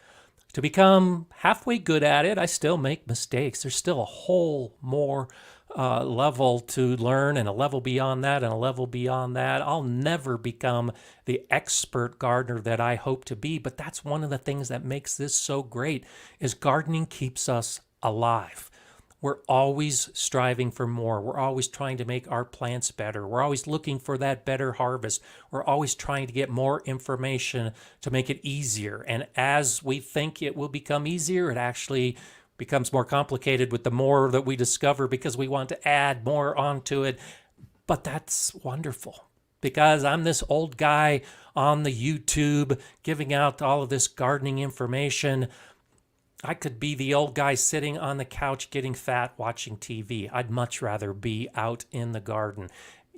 to become halfway good at it. I still make mistakes. There's still a whole more level to learn, and a level beyond that, and a level beyond that. I'll never become the expert gardener that I hope to be, but that's one of the things that makes this so great, is gardening keeps us alive. We're always striving for more. We're always trying to make our plants better. We're always looking for that better harvest. We're always trying to get more information to make it easier. And as we think it will become easier, it actually becomes more complicated with the more that we discover, because we want to add more onto it. But that's wonderful, because I'm this old guy on the YouTube giving out all of this gardening information. I could be the old guy sitting on the couch getting fat watching TV. I'd much rather be out in the garden.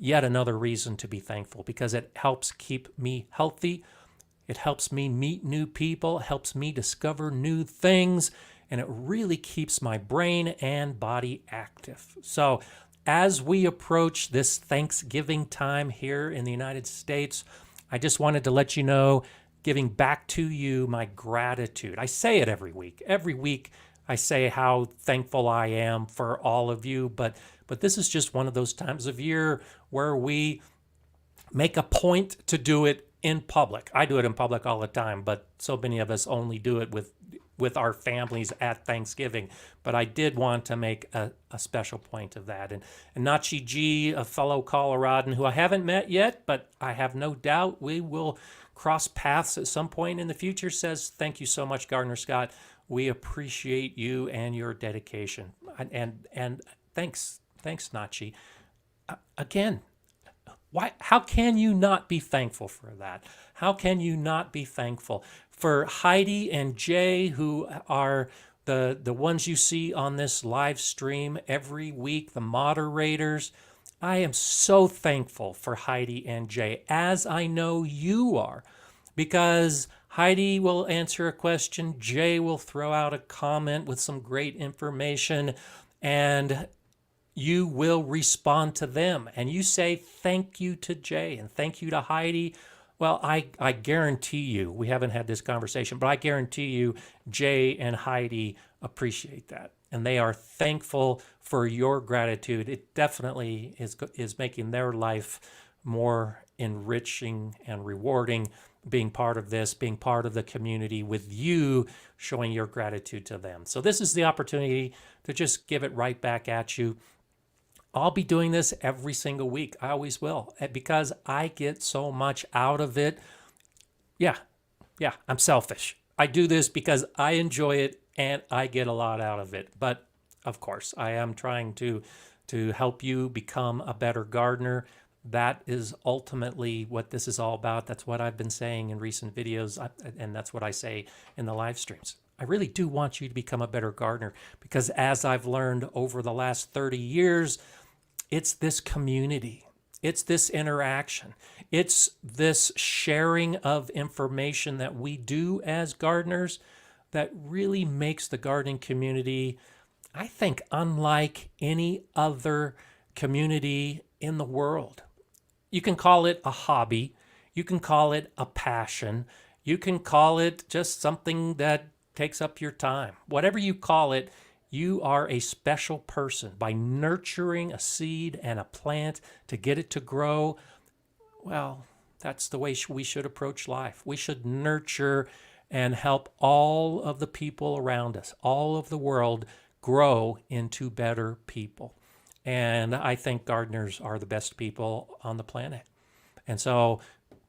yet another reason to be thankful, because it helps keep me healthy. It helps me meet new people, it helps me discover new things, and it really keeps my brain and body active. So, as we approach this Thanksgiving time here in the United States, I just wanted to let you know, giving back to you my gratitude. I say it every week. Every week I say how thankful I am for all of you, but this is just one of those times of year where we make a point to do it in public. I do it in public all the time, but so many of us only do it with our families at Thanksgiving. But I did want to make a special point of that. And Nachi G, a fellow Coloradan who I haven't met yet, but I have no doubt we will cross paths at some point in the future, says, "Thank you so much, Gardener Scott. We appreciate you and your dedication." And thanks, Nachi. Again, why? How can you not be thankful for that? How can you not be thankful for Heidi and Jay, who are the ones you see on this live stream every week, the moderators? I am so thankful for Heidi and Jay, as I know you are, because Heidi will answer a question, Jay will throw out a comment with some great information, and you will respond to them. And you say thank you to Jay and thank you to Heidi. Well, I guarantee you, we haven't had this conversation, but I guarantee you Jay and Heidi appreciate that. And they are thankful for your gratitude. It definitely is making their life more enriching and rewarding, being part of this, being part of the community with you, showing your gratitude to them. So this is the opportunity to just give it right back at you. I'll be doing this every single week. I always will, because I get so much out of it. Yeah, I'm selfish. I do this because I enjoy it and I get a lot out of it. But of course, I am trying to help you become a better gardener. That is ultimately what this is all about. That's what I've been saying in recent videos, and that's what I say in the live streams. I really do want you to become a better gardener, because as I've learned over the last 30 years, it's this community, it's this interaction, it's this sharing of information that we do as gardeners that really makes the gardening community, I think, unlike any other community in the world. You can call it a hobby, you can call it a passion, you can call it just something that takes up your time. Whatever you call it, you are a special person. By nurturing a seed and a plant to get it to grow, well, that's the way we should approach life. We should nurture and help all of the people around us, all of the world, grow into better people. And I think gardeners are the best people on the planet. And so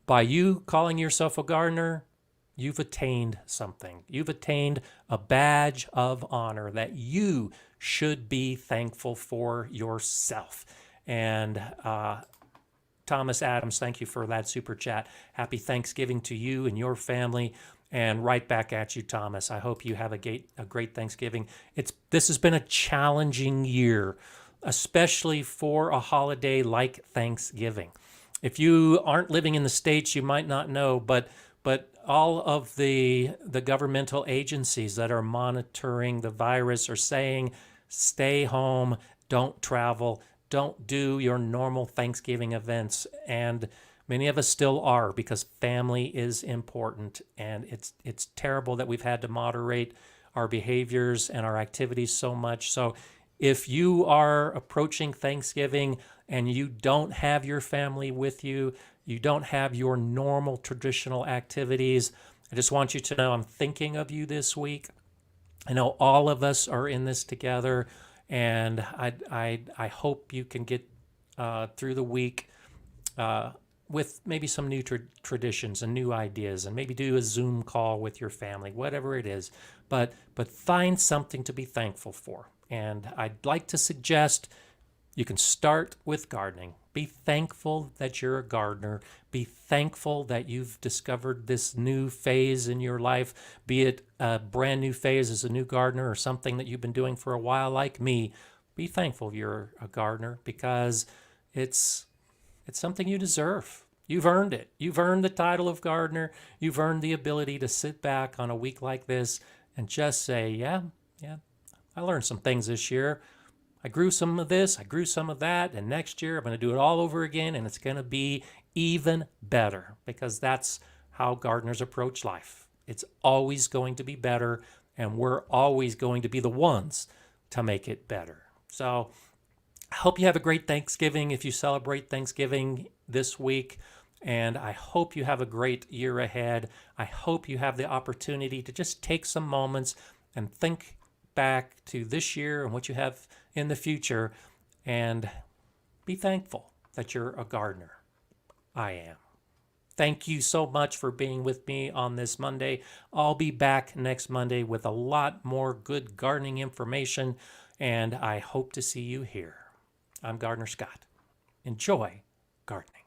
by you calling yourself a gardener, you've attained something. You've attained a badge of honor that you should be thankful for yourself. And Thomas Adams, thank you for that super chat. Happy Thanksgiving to you and your family. And right back at you, Thomas. I hope you have a great Thanksgiving. This has been a challenging year, especially for a holiday like Thanksgiving. If you aren't living in the States, you might not know, but all of the governmental agencies that are monitoring the virus are saying, stay home, don't travel, don't do your normal Thanksgiving events. And many of us still are, because family is important. And it's terrible that we've had to moderate our behaviors and our activities so much. So if you are approaching Thanksgiving and you don't have your family with you, you don't have your normal traditional activities, I just want you to know I'm thinking of you this week. I know all of us are in this together, and I hope you can get through the week with maybe some new traditions and new ideas, and maybe do a Zoom call with your family, whatever it is. But find something to be thankful for. And I'd like to suggest you can start with gardening. Be thankful that you're a gardener. Be thankful that you've discovered this new phase in your life, be it a brand new phase as a new gardener or something that you've been doing for a while like me. Be thankful you're a gardener, because it's It's something you deserve. You've earned it. You've earned the title of gardener. You've earned the ability to sit back on a week like this and just say, yeah, I learned some things this year. I grew some of this, I grew some of that, and next year I'm going to do it all over again, and it's going to be even better, because that's how gardeners approach life. It's always going to be better, and we're always going to be the ones to make it better. So I hope you have a great Thanksgiving if you celebrate Thanksgiving this week, and I hope you have a great year ahead. I hope you have the opportunity to just take some moments and think back to this year and what you have in the future, and be thankful that you're a gardener. I am. Thank you so much for being with me on this Monday. I'll be back next Monday with a lot more good gardening information, and I hope to see you here. I'm Gardener Scott. Enjoy gardening.